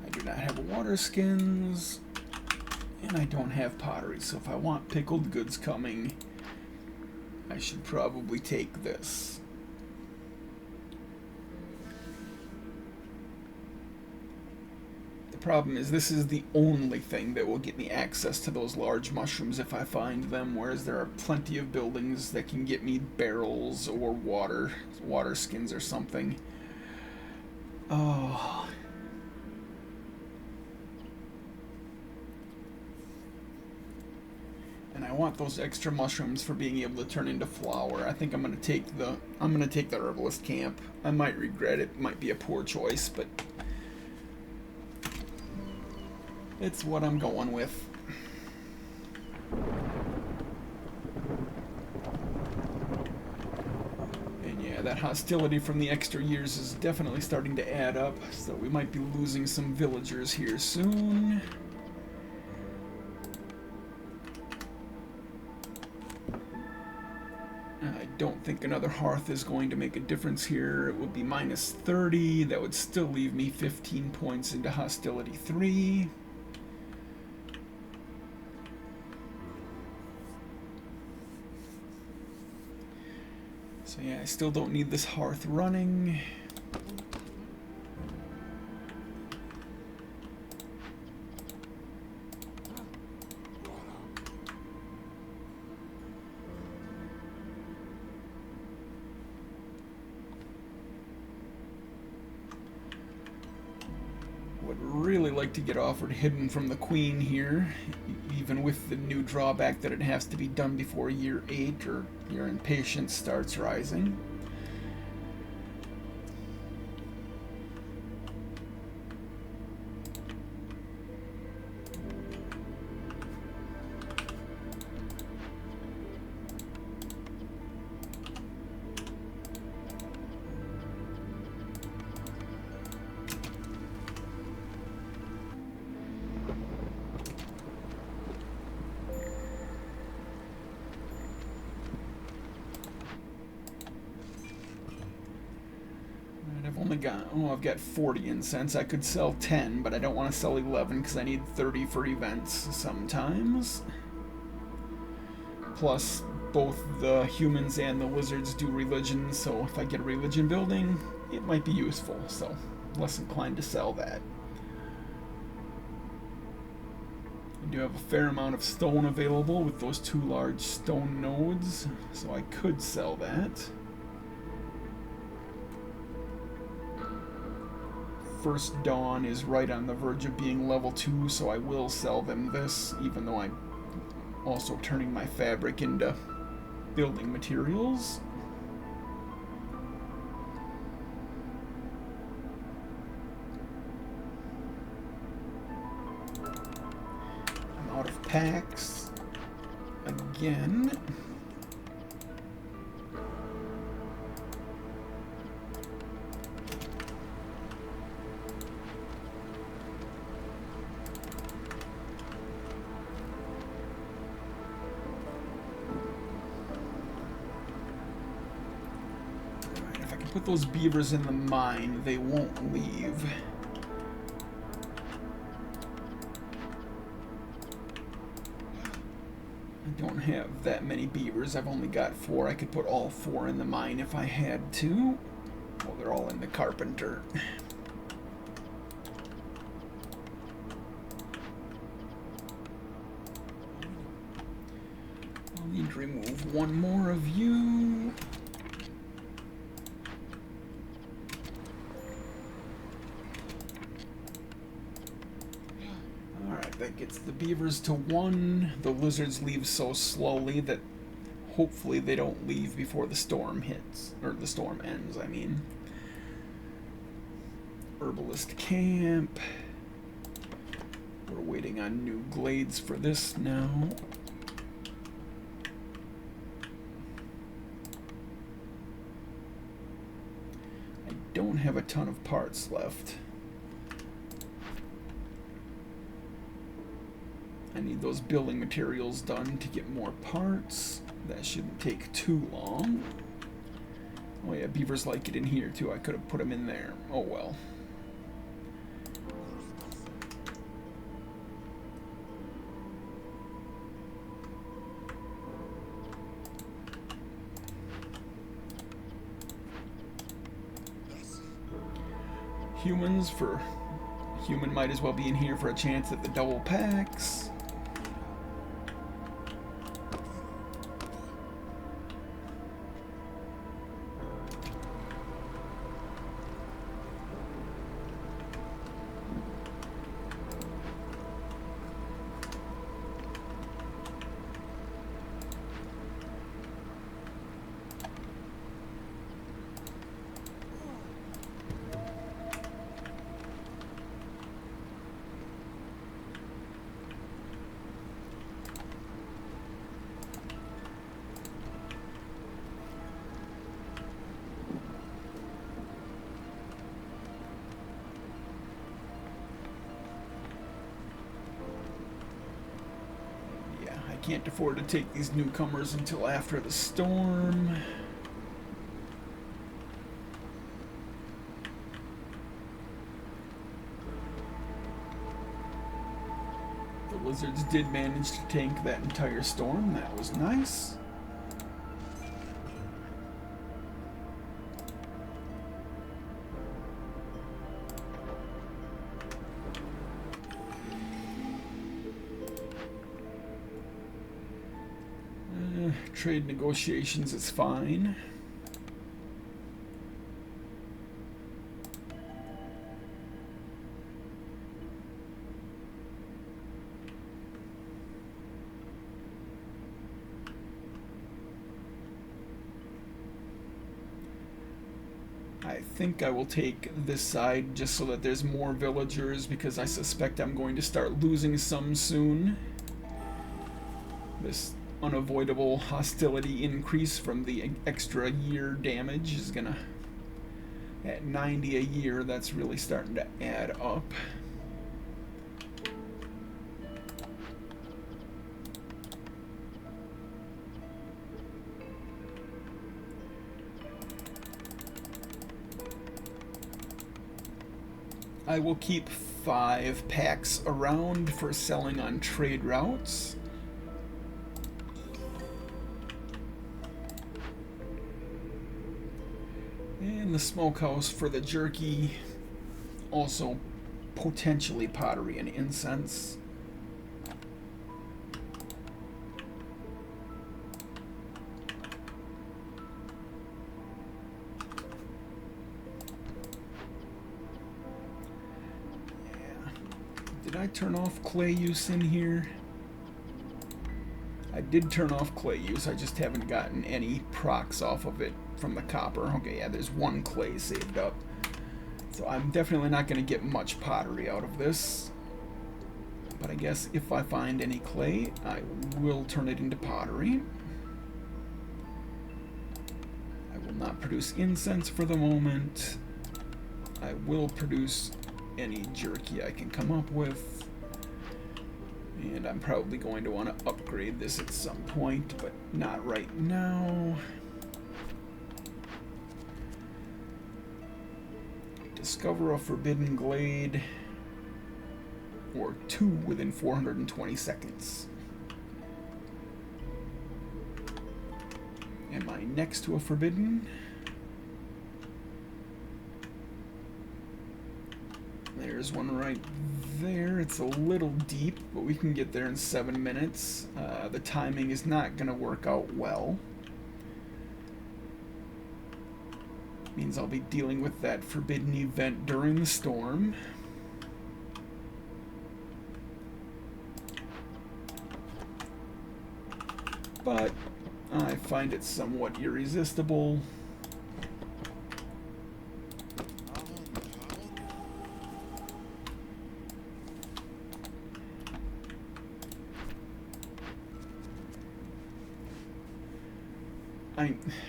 I do not have water skins. And I don't have pottery, so if I want pickled goods coming, I should probably take this. The problem is this is the only thing that will get me access to those large mushrooms if I find them, whereas there are plenty of buildings that can get me barrels or water skins or something. Oh. And I want those extra mushrooms for being able to turn into flour. I think I'm gonna take the herbalist camp. I might regret it, might be a poor choice, but it's what I'm going with. And yeah, that hostility from the extra years is definitely starting to add up, so we might be losing some villagers here soon. I don't think another hearth is going to make a difference here. It would be -30. That would still leave me 15 points into hostility 3. So yeah, I still don't need this hearth running. Would really like to get offered Hidden from the Queen here, even with the new drawback that it has to be done before year 8 or your impatience starts rising. And I've only got, oh, I've got 40 incense. I could sell 10, but I don't want to sell 11 because I need 30 for events sometimes. Plus, both the humans and the lizards do religion, so if I get a religion building, it might be useful, so less inclined to sell that. I do have a fair amount of stone available with those 2 large stone nodes, so I could sell that. First Dawn is right on the verge of being level 2, so I will sell them this, even though I'm also turning my fabric into building materials. I'm out of packs again. Put those beavers in the mine, they won't leave. I don't have that many beavers, I've only got 4. I could put all 4 in the mine if I had to. Well, they're all in the carpenter. I'll need to remove 1 more of you. That gets the beavers to 1. The lizards leave so slowly that hopefully they don't leave before the storm hits, or the storm ends, I mean. Herbalist camp. We're waiting on new glades for this now. I don't have a ton of parts left. I need those building materials done to get more parts. That shouldn't take too long. Oh yeah, beavers like it in here too. I could have put them in there. Oh well. Humans for... Human might as well be in here for a chance at the double packs. Can't afford to take these newcomers until after the storm. The lizards did manage to tank that entire storm. That was nice. Trade negotiations is fine. I think I will take this side just so that there's more villagers, because I suspect I'm going to start losing some soon. This unavoidable hostility increase from the extra year damage is gonna, at 90 a year, that's really starting to add up. I will keep 5 packs around for selling on trade routes. And the smokehouse for the jerky. Also potentially pottery and incense. Did I turn off clay use in here? I did turn off clay use, I just haven't gotten any procs off of it from the copper. Okay, yeah, there's 1 clay saved up. So I'm definitely not going to get much pottery out of this. But I guess if I find any clay, I will turn it into pottery. I will not produce incense for the moment. I will produce any jerky I can come up with. And I'm probably going to want to upgrade this at some point, but not right now. Discover a forbidden glade, or 2 within 420 seconds. Am I next to a forbidden? There's one right there. It's a little deep, but we can get there in 7 minutes. The timing is not going to work out well. Means I'll be dealing with that forbidden event during the storm. But I find it somewhat irresistible.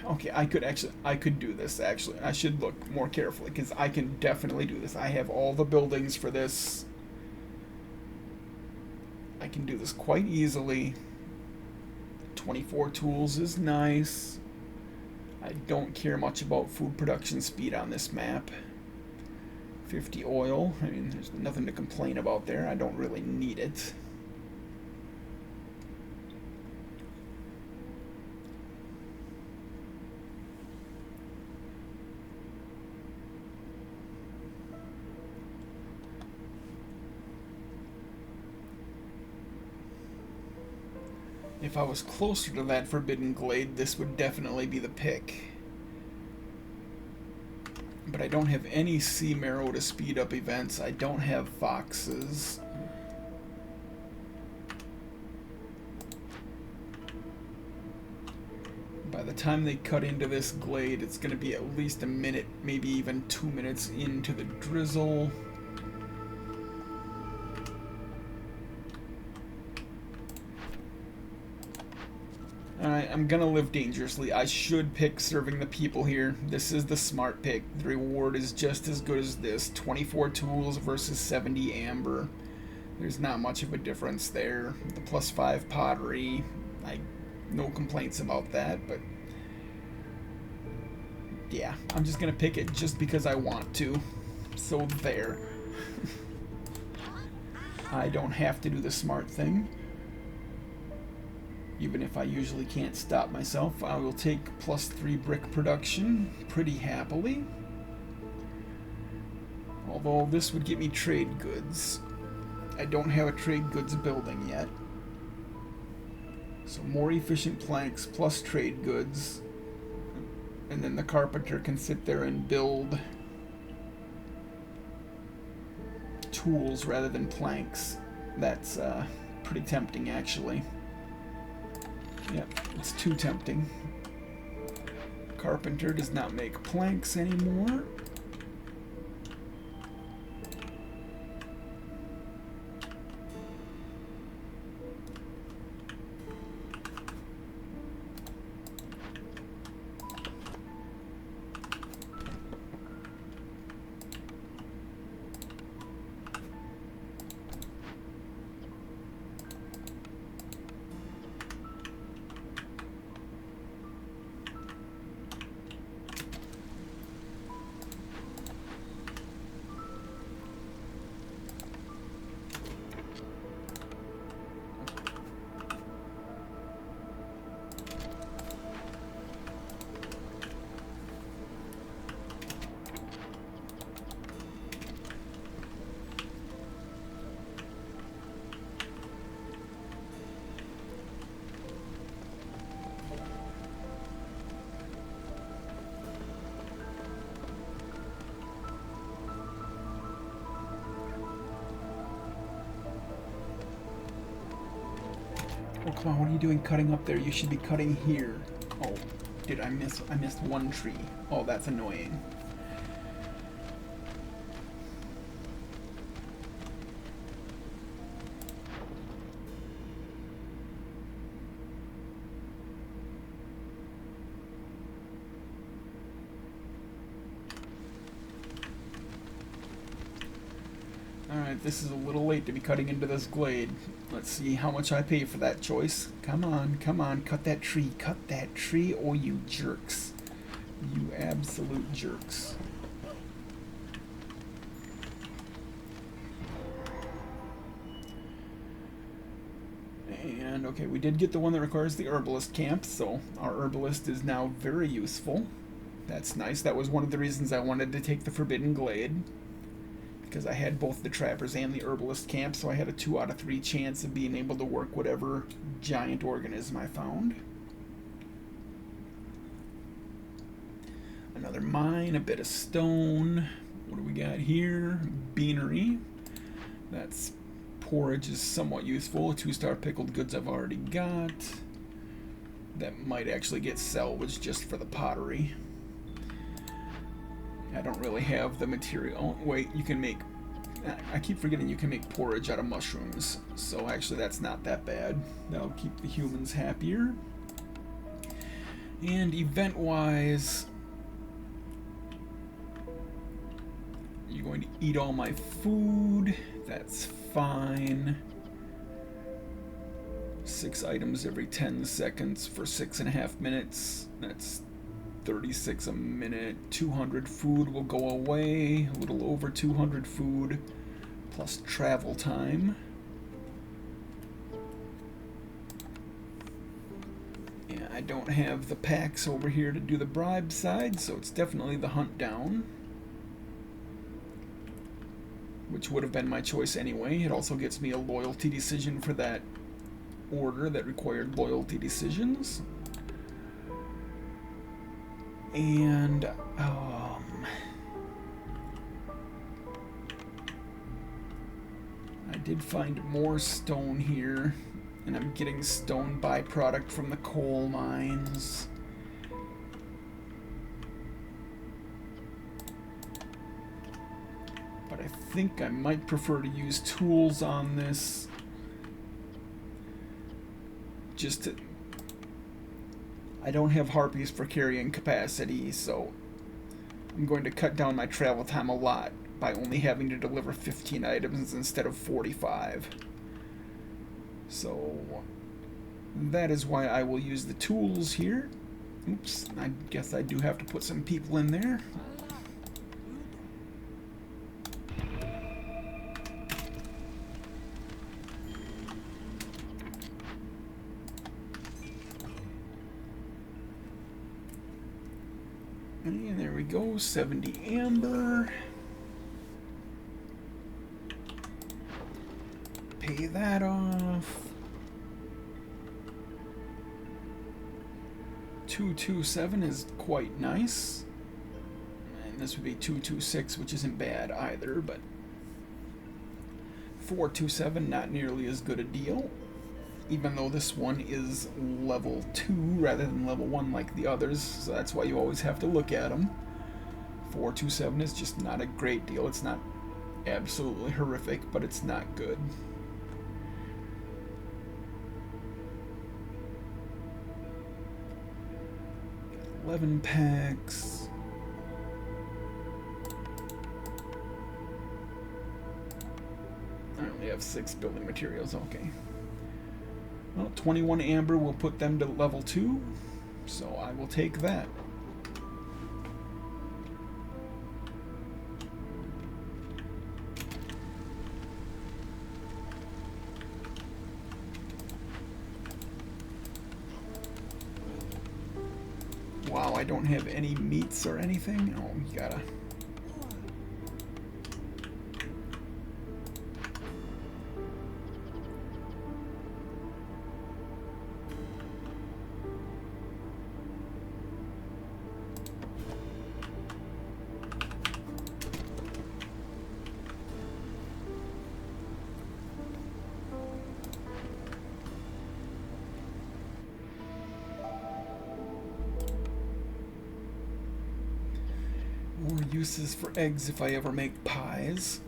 Okay, I could do this, actually. I should look more carefully, because I can definitely do this. I have all the buildings for this. I can do this quite easily. 24 tools is nice. I don't care much about food production speed on this map. 50 oil, I mean, there's nothing to complain about there. I don't really need it. If I was closer to that forbidden glade, this would definitely be the pick. But I don't have any sea marrow to speed up events. I don't have foxes. By the time they cut into this glade, it's going to be at least a minute, maybe even 2 minutes into the drizzle. Alright, I'm gonna live dangerously. I should pick serving the people here. This is the smart pick. The reward is just as good as this. 24 tools versus 70 amber. There's not much of a difference there. The +5 pottery, no complaints about that, but yeah, I'm just gonna pick it just because I want to. So there. I don't have to do the smart thing. Even if I usually can't stop myself, I will take +3 brick production pretty happily. Although this would get me trade goods. I don't have a trade goods building yet. So more efficient planks plus trade goods. And then the carpenter can sit there and build tools rather than planks. That's pretty tempting, actually. Yep, it's too tempting. Carpenter does not make planks anymore. Oh, come on, what are you doing cutting up there? You should be cutting here. Oh, did I miss? I missed one tree. Oh, that's annoying. Alright, this is a little late to be cutting into this glade. Let's see how much I pay for that choice. Come on, cut that tree. Cut that tree, oh you jerks. You absolute jerks. And, okay, we did get the one that requires the herbalist camp, so our herbalist is now very useful. That's nice. That was one of the reasons I wanted to take the Forbidden Glade, because I had both the trappers and the herbalist camp, so I had a 2 out of 3 chance of being able to work whatever giant organism I found. Another mine, a bit of stone. What do we got here? Beanery. That's porridge is somewhat useful. 2-star pickled goods I've already got. That might actually get salvaged just for the pottery. I don't really have the material. Oh, wait, you can make... I keep forgetting you can make porridge out of mushrooms. So actually that's not that bad. That'll keep the humans happier. And event-wise... You're going to eat all my food. That's fine. 6 items every 10 seconds for 6.5 minutes. That's 36 a minute. 200 food will go away. A little over 200 food plus travel time. Yeah, I don't have the packs over here to do the bribe side, so it's definitely the hunt down, which would have been my choice anyway. It also gets me a loyalty decision for that order that required loyalty decisions. And I did find more stone here, and I'm getting stone byproduct from the coal mines. But I think I might prefer to use tools on this, just to... I don't have harpies for carrying capacity, so I'm going to cut down my travel time a lot by only having to deliver 15 items instead of 45. So that is why I will use the tools here. Oops, I guess I do have to put some people in there. And there we go, 70 amber. Pay that off. 227 is quite nice. And this would be 226, which isn't bad either, but 427, not nearly as good a deal. Even though this one is level 2 rather than level 1 like the others, so that's why you always have to look at them. 427 is just not a great deal. It's not absolutely horrific, but it's not good. Got 11 packs. I only have 6 building materials, okay. Well, 21 amber will put them to level 2, so I will take that. Wow, I don't have any meats or anything? Oh, you gotta... uses for eggs if I ever make pies.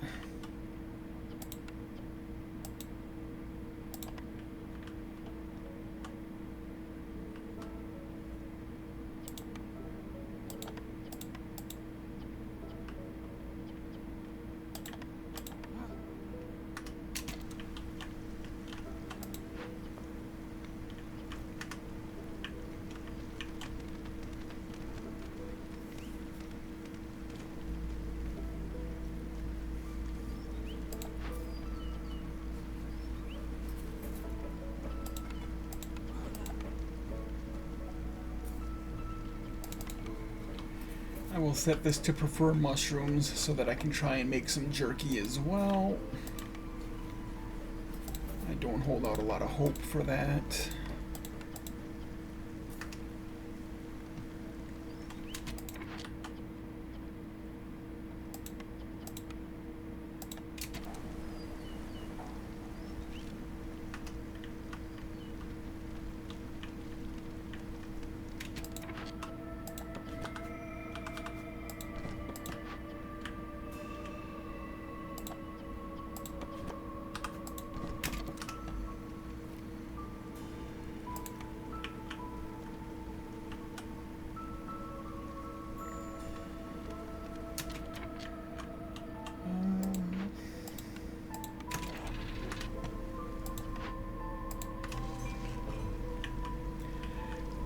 I will set this to prefer mushrooms so that I can try and make some jerky as well. I don't hold out a lot of hope for that.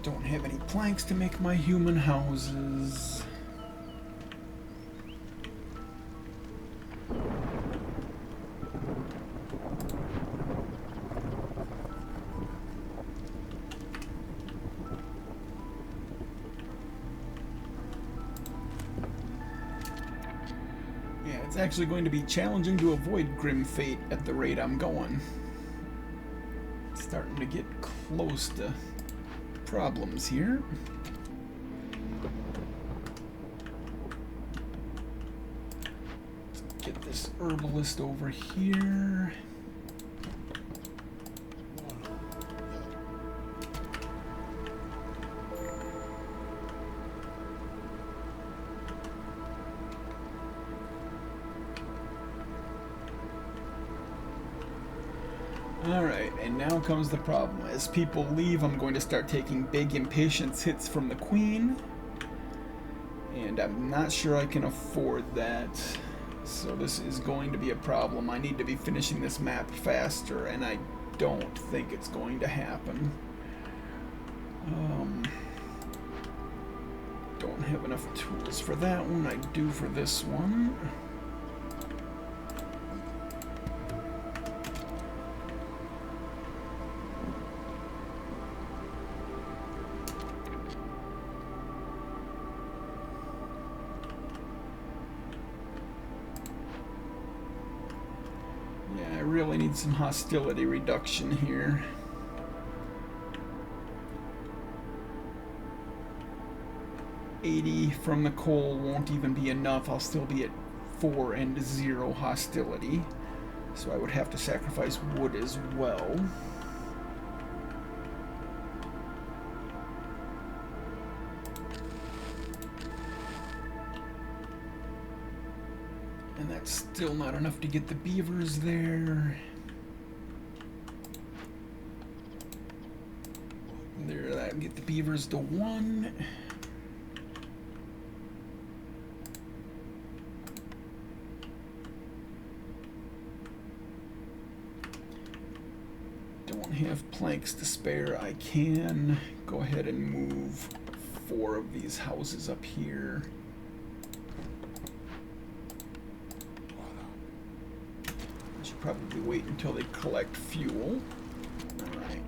Don't have any planks to make my human houses. Yeah, it's actually going to be challenging to avoid grim fate at the rate I'm going. It's starting to get close to problems here. Let's get this herbalist over here. Alright, and now comes the problem. As people leave, I'm going to start taking big impatience hits from the queen. And I'm not sure I can afford that. So this is going to be a problem. I need to be finishing this map faster, and I don't think it's going to happen. Don't have enough tools for that one. I do for this one. I really need some hostility reduction here. $80 from the coal won't even be enough. I'll still be at 4 and 0 hostility. So I would have to sacrifice wood as well. And that's still not enough to get the beavers there. There, that'll get the beavers to 1. Don't have planks to spare. I can go ahead and move 4 of these houses up here. Probably wait until they collect fuel. Alright.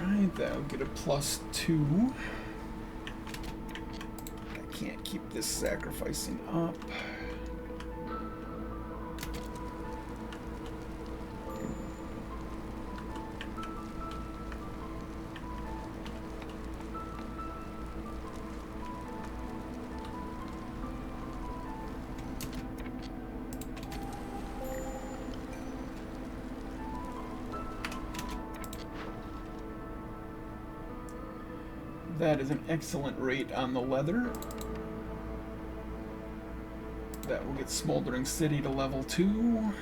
Alright, that'll get a +2. Can't keep this sacrificing up. That is an excellent rate on the leather. That will get Smoldering City to level 2.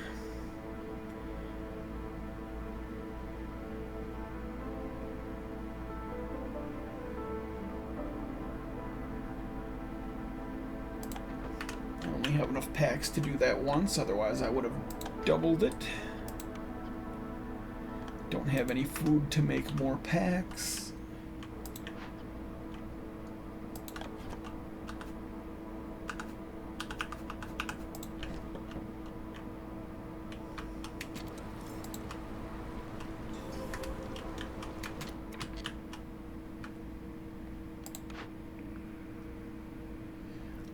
I only have enough packs to do that once, otherwise I would have doubled it. Don't have any food to make more packs.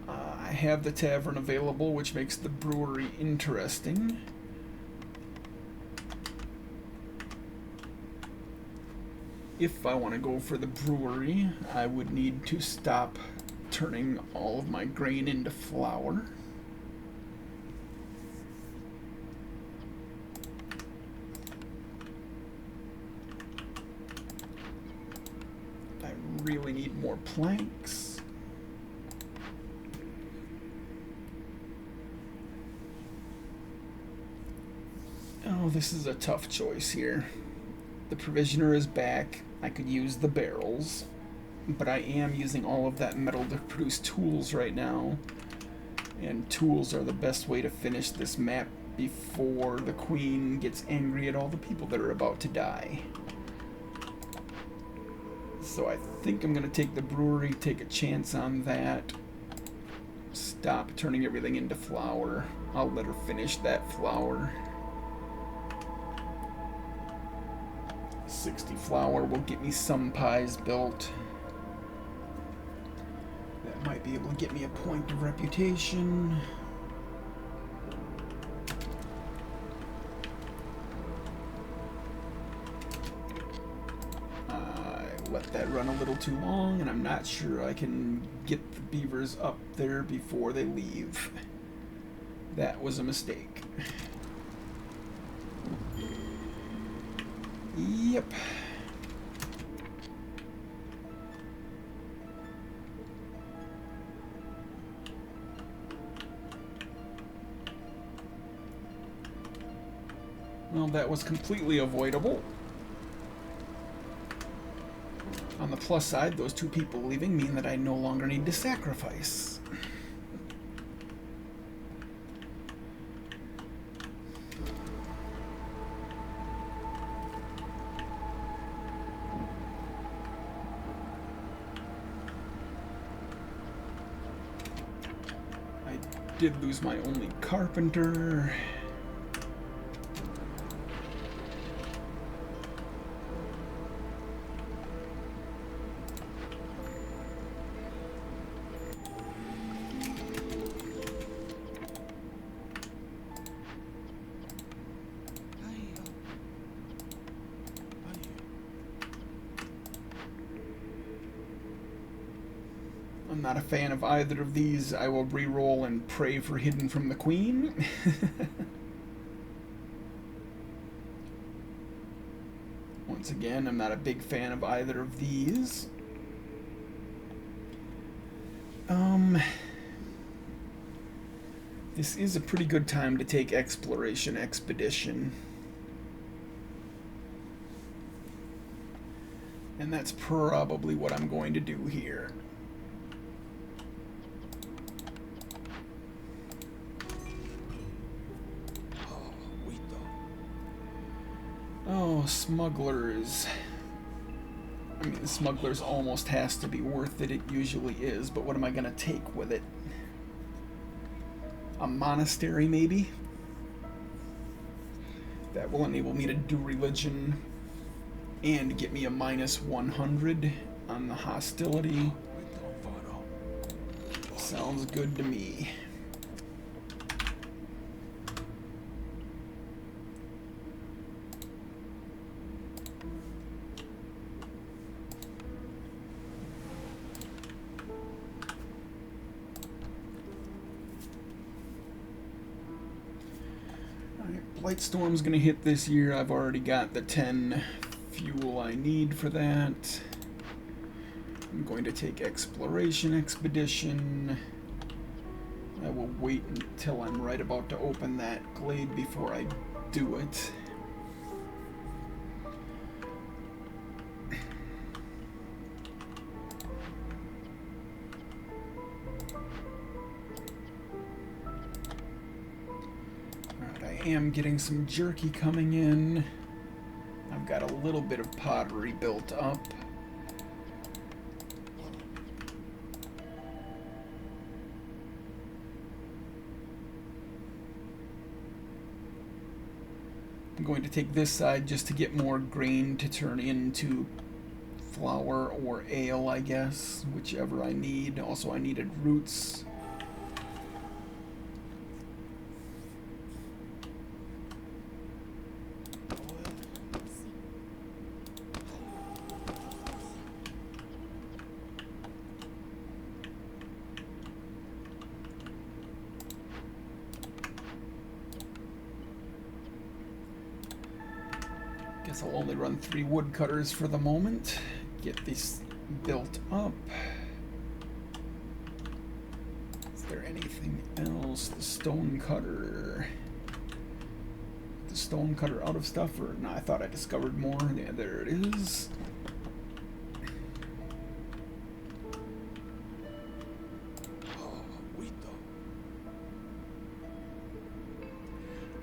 I have the tavern available, which makes the brewery interesting. If I want to go for the brewery, I would need to stop turning all of my grain into flour. I really need more planks. Oh, this is a tough choice here. The provisioner is back. I could use the barrels, but I am using all of that metal to produce tools right now, and tools are the best way to finish this map before the queen gets angry at all the people that are about to die. So I think I'm going to take the brewery, take a chance on that. Stop turning everything into flour. I'll let her finish that flour. 60 flour will get me some pies built. That might be able to get me a point of reputation. I let that run a little too long, and I'm not sure I can get the beavers up there before they leave. That was a mistake. Yep. Well, that was completely avoidable. On the plus side, those two people leaving mean that I no longer need to sacrifice. Did lose my only carpenter. I'm not a fan of either of these. I will re-roll and pray for Hidden from the Queen. Once again, I'm not a big fan of either of these. This is a pretty good time to take Exploration Expedition. And that's probably what I'm going to do here. Oh, smugglers. I mean, the smugglers almost has to be worth it. It usually is, but what am I going to take with it? A monastery, maybe? That will enable me to do religion and get me a -100 on the hostility. Sounds good to me. Blightstorm's gonna hit this year. I've already got the 10 fuel I need for that. I'm going to take exploration expedition. I will wait until I'm right about to open that glade before I do it. Alright, I am getting some jerky coming in. I've got a little bit of pottery built up. I'm going to take this side just to get more grain to turn into flour or ale, I guess, whichever I need. Also, I needed roots. Guess I'll only run 3 woodcutters for the moment. Get this built up. Is there anything else? The stone cutter. The stone cutter out of stuff? Or no, I thought I discovered more. Yeah, there it is.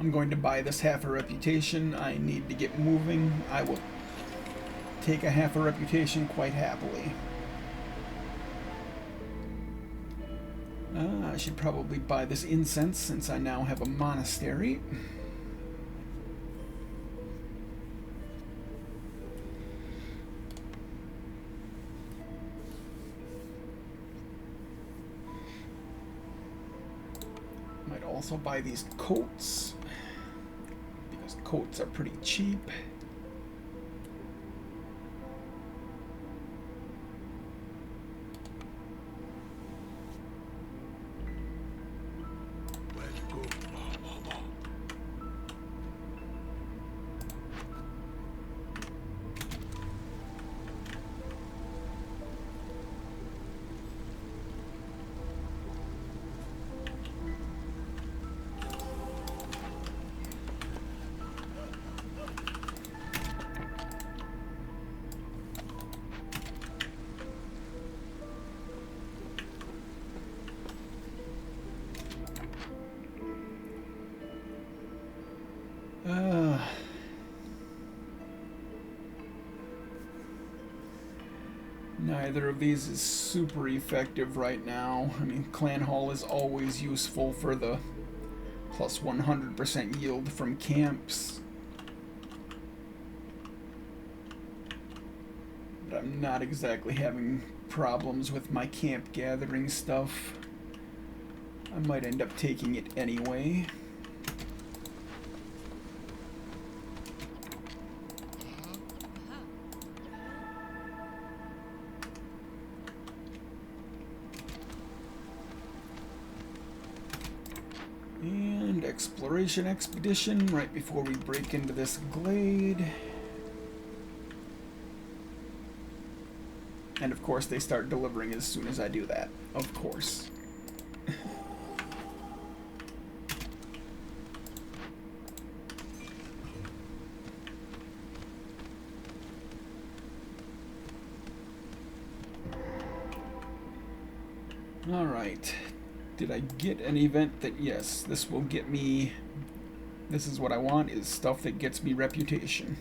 I'm going to buy this half a reputation. I need to get moving. I will take a half a reputation quite happily. I should probably buy this incense since I now have a monastery. Might also buy these coats. Coats are pretty cheap. Neither of these is super effective right now. I mean, Clan Hall is always useful for the plus 100% yield from camps. But I'm not exactly having problems with my camp gathering stuff. I might end up taking it anyway. And exploration expedition right before we break into this glade. And of course they start delivering as soon as I do that. Of course. Alright. Did I get an event that, yes, this will get me, this is what I want, is stuff that gets me reputation.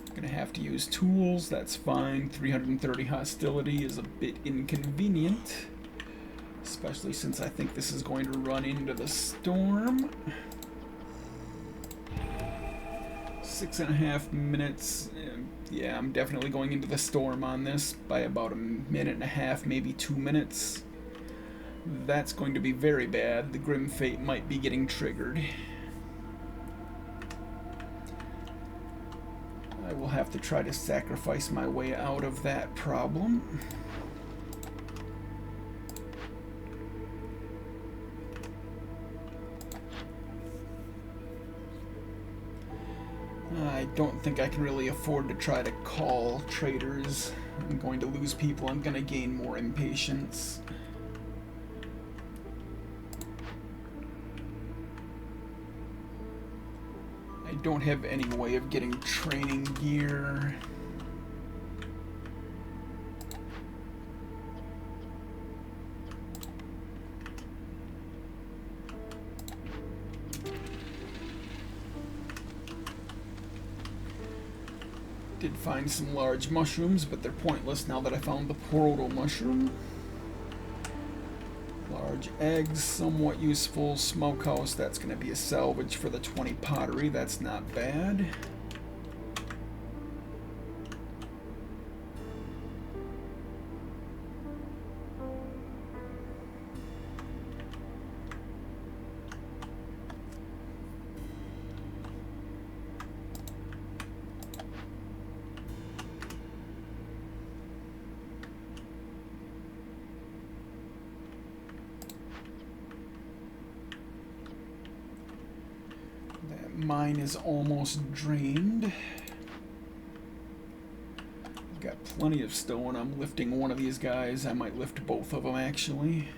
I'm gonna have to use tools, that's fine. 330 hostility is a bit inconvenient, especially since I think this is going to run into the storm. 6.5 minutes. Yeah, I'm definitely going into the storm on this by about 1.5 minutes, maybe 2 minutes. That's going to be very bad. The Grim Fate might be getting triggered. I will have to try to sacrifice my way out of that problem. I don't think I can really afford to try to call traders I'm going to lose people. I'm going to gain more impatience. I don't have any way of getting training gear. Did find some large mushrooms, but they're pointless now that I found the proto mushroom. Large eggs, somewhat useful. Smokehouse, that's going to be a salvage for the 20 pottery. That's not bad. Mine is almost drained. I've got plenty of stone. I'm lifting one of these guys. I might lift both of them actually.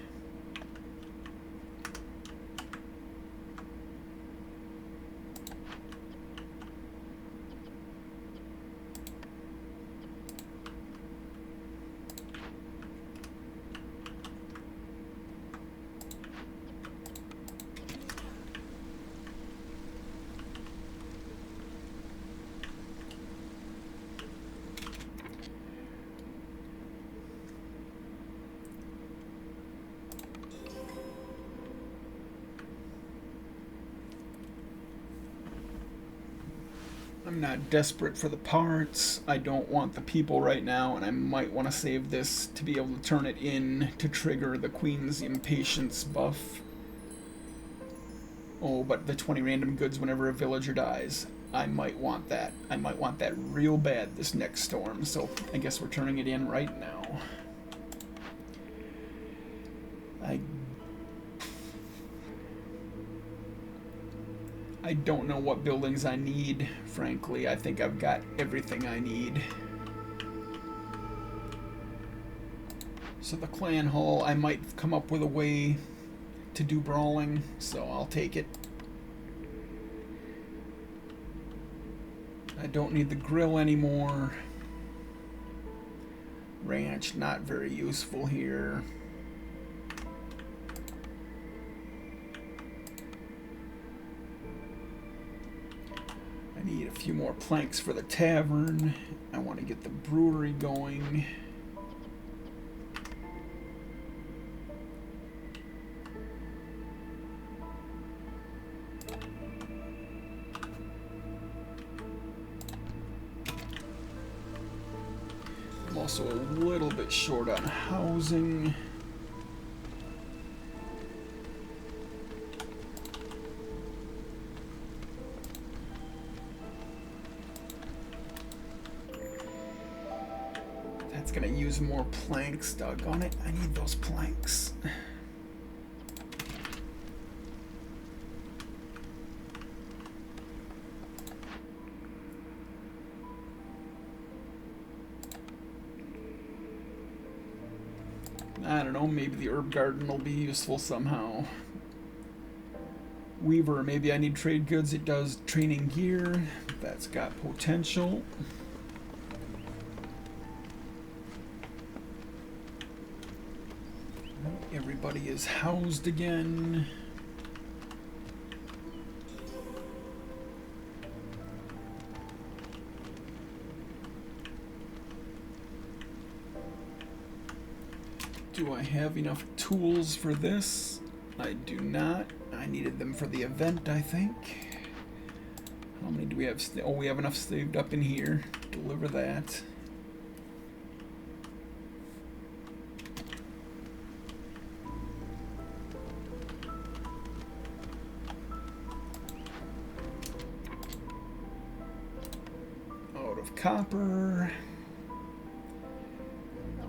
I'm not desperate for the parts. I don't want the people right now, and I might want to save this to be able to turn it in to trigger the Queen's Impatience buff. Oh, but the 20 random goods whenever a villager dies. I might want that. I might want that real bad this next storm, so I guess we're turning it in right now. I don't know what buildings I need, frankly. I think I've got everything I need. So the clan hall, I might come up with a way to do brawling, so I'll take it. I don't need the grill anymore. Ranch, not very useful here. I need a few more planks for the tavern. I want to get the brewery going. I'm also a little bit short on housing. That's gonna use more planks, doggone it. I need those planks. I don't know, maybe the herb garden will be useful somehow. Weaver, maybe I need trade goods. It does training gear. That's got potential. Everybody is housed again. Do I have enough tools for this? I do not. I needed them for the event, I think. How many do we have? Oh, we have enough saved up in here. Deliver that. Out of copper.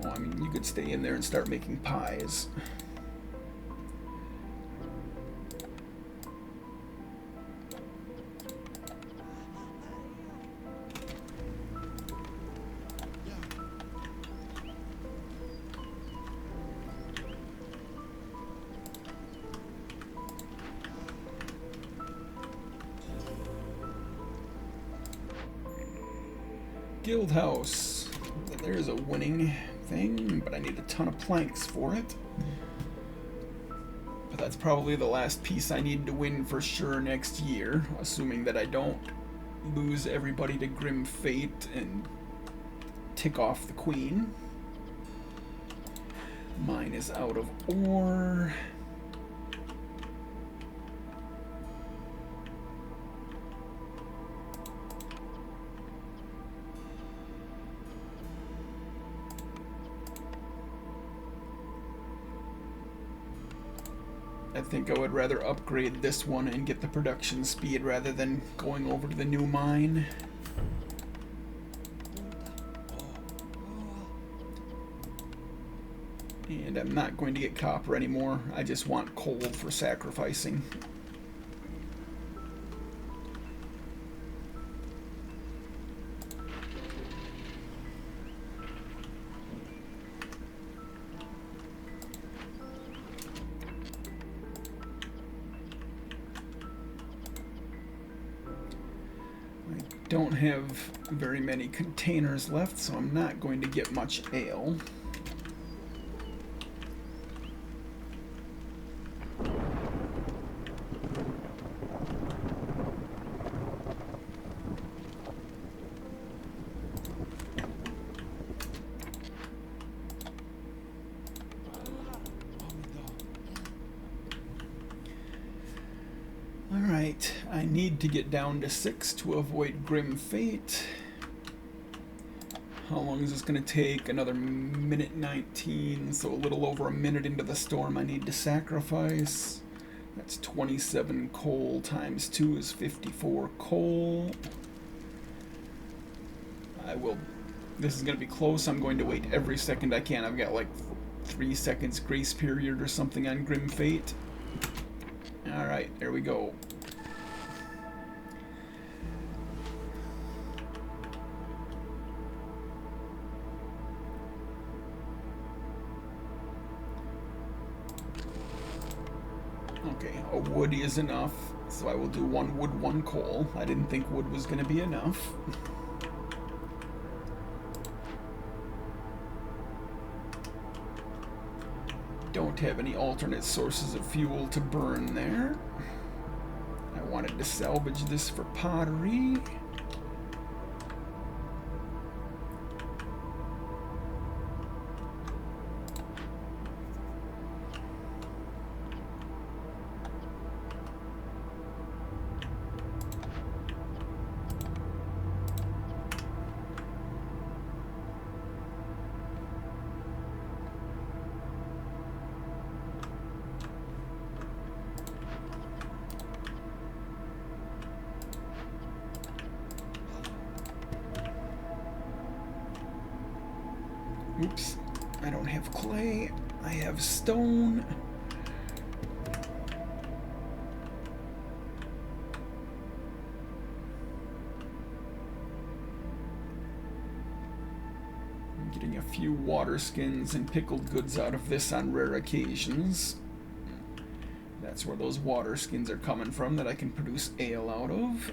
Oh, I mean, you could stay in there and start making pies. Guild house. There's a winning thing, but I need a ton of planks for it. But that's probably the last piece I need to win for sure next year, assuming that I don't lose everybody to Grim Fate and tick off the queen. Mine is out of ore. I think I would rather upgrade this one and get the production speed rather than going over to the new mine. And I'm not going to get copper anymore. I just want coal for sacrificing. Don't have very many containers left, so I'm not going to get much ale. Alright, I need to get down to 6 to avoid Grim Fate. How long is this going to take? Another minute 19, so a little over a minute into the storm I need to sacrifice. That's 27 coal times 2 is 54 coal. This is going to be close. I'm going to wait every second I can. I've got like 3 seconds grace period or something on Grim Fate. Alright, there we go. Okay, a wood is enough, so I will do 1 wood, 1 coal. I didn't think wood was going to be enough. Don't have any alternate sources of fuel to burn there. I wanted to salvage this for pottery. Oops, I don't have clay, I have stone. I'm getting a few water skins and pickled goods out of this on rare occasions. That's where those water skins are coming from that I can produce ale out of.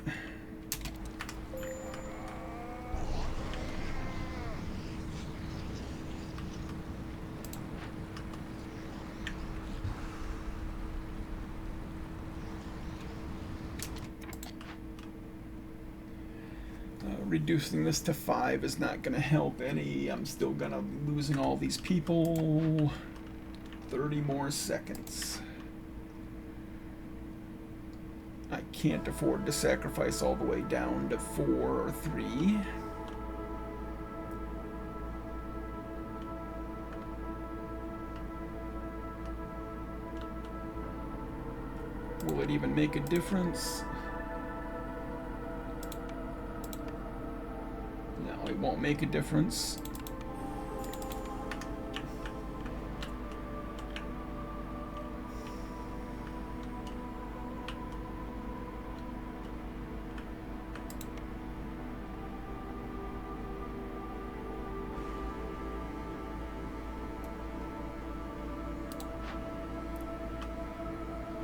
Reducing this to 5 is not going to help any. I'm still going to be losing all these people. 30 more seconds. I can't afford to sacrifice all the way down to 4 or 3. Will it even make a difference? No, it won't make a difference.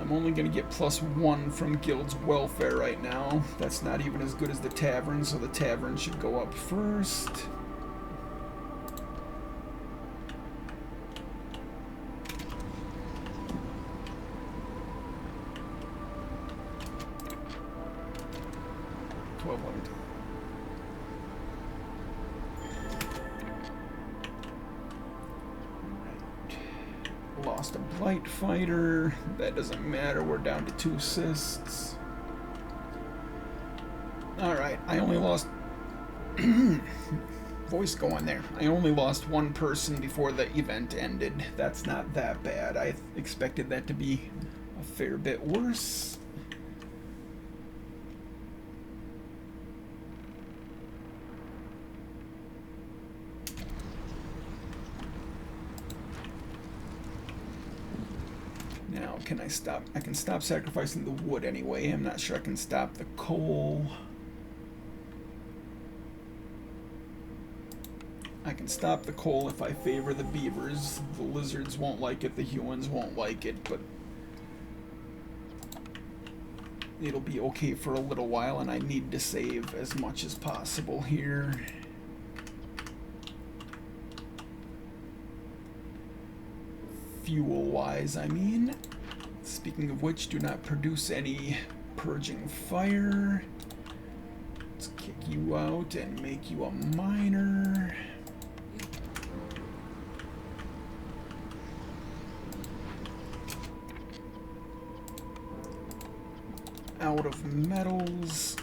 I'm only going to get +1 from guild's welfare right now. That's not even as good as the tavern, so the tavern should go up first. Lost a blight fighter. That doesn't matter. We're down to 2 cysts. Alright, I only lost... voice going there. I only lost 1 person before the event ended. That's not that bad. I expected that to be a fair bit worse. Now, can I stop? I can stop sacrificing the wood anyway. I'm not sure I can stop the coal. I can stop the coal if I favor the beavers. The lizards won't like it, the humans won't like it, but it'll be okay for a little while, and I need to save as much as possible here. Fuel-wise, I mean. Speaking of which, do not produce any purging fire. Let's kick you out and make you a miner. Out of metals.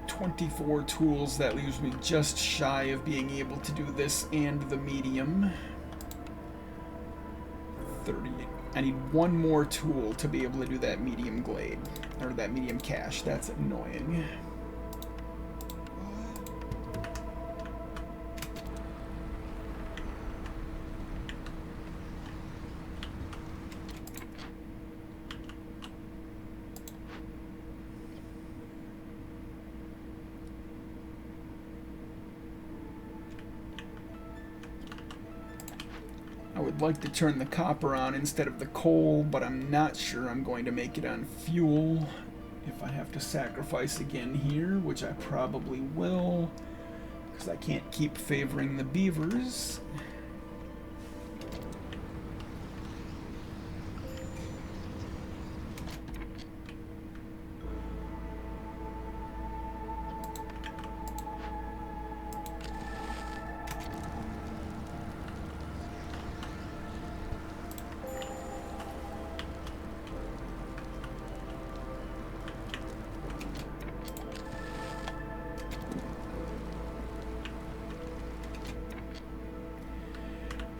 $24 tools. That leaves me just shy of being able to do this and the medium. 30. I need 1 more tool to be able to do that medium glade, or that medium cache. That's annoying. I would like to turn the copper on instead of the coal, but I'm not sure I'm going to make it on fuel if I have to sacrifice again here, which I probably will, because I can't keep favoring the beavers.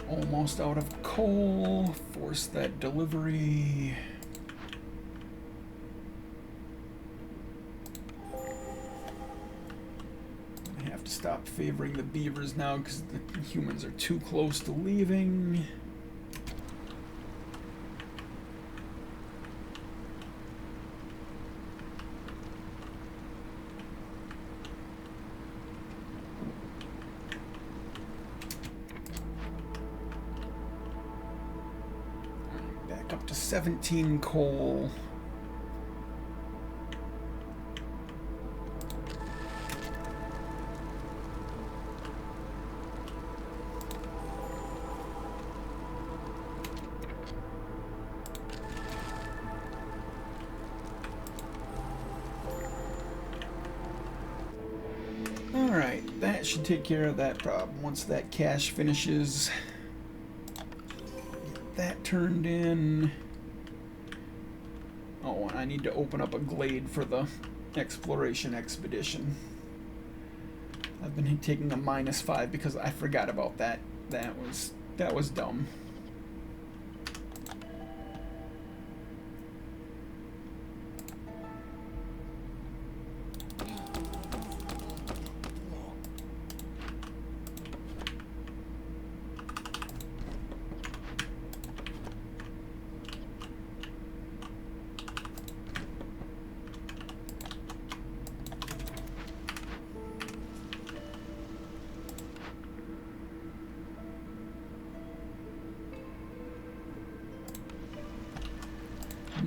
Almost out of coal. Force that delivery. I have to stop favoring the beavers now because the humans are too close to leaving. Up to 17 coal. Alright, that should take care of that problem. Once that cache finishes, that turned in. Oh, and I need to open up a glade for the exploration expedition. I've been taking a -5 because I forgot about that. That was dumb.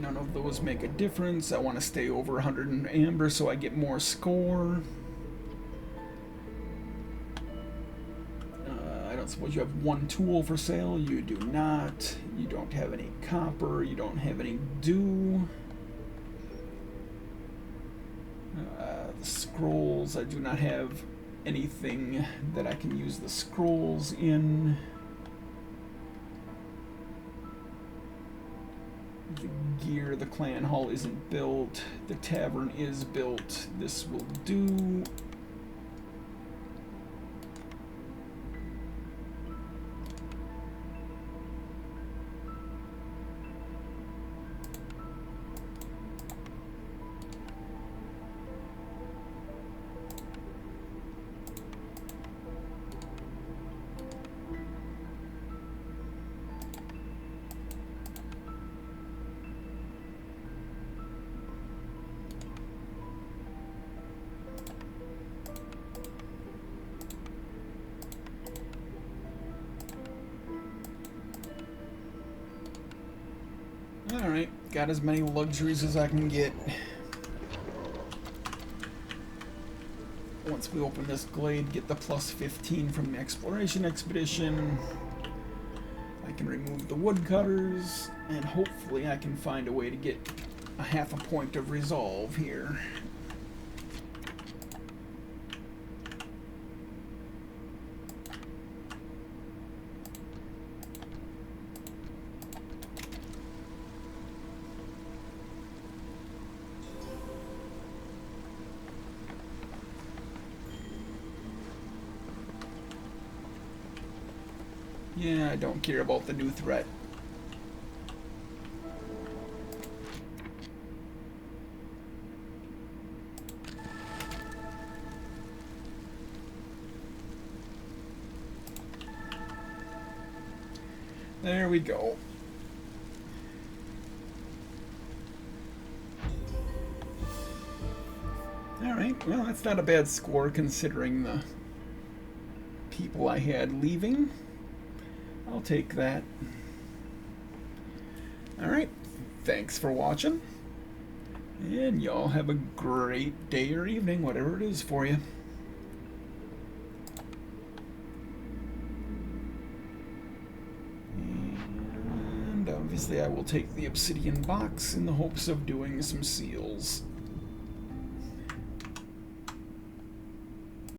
None of those make a difference. I want to stay over 100 in amber so I get more score. I don't suppose you have one tool for sale. You do not. You don't have any copper. You don't have any dew. The scrolls, I do not have anything that I can use the scrolls in. The gear, the clan hall isn't built. The tavern is built. This will do. Alright, got as many luxuries as I can get. Once we open this glade, get the plus 15 from the exploration expedition. I can remove the woodcutters, and hopefully I can find a way to get a half a point of resolve here. Yeah, I don't care about the new threat. There we go. Alright, well, that's not a bad score considering the people I had leaving. I'll take that. Alright, thanks for watching. And y'all have a great day or evening, whatever it is for you. And obviously I will take the obsidian box in the hopes of doing some seals.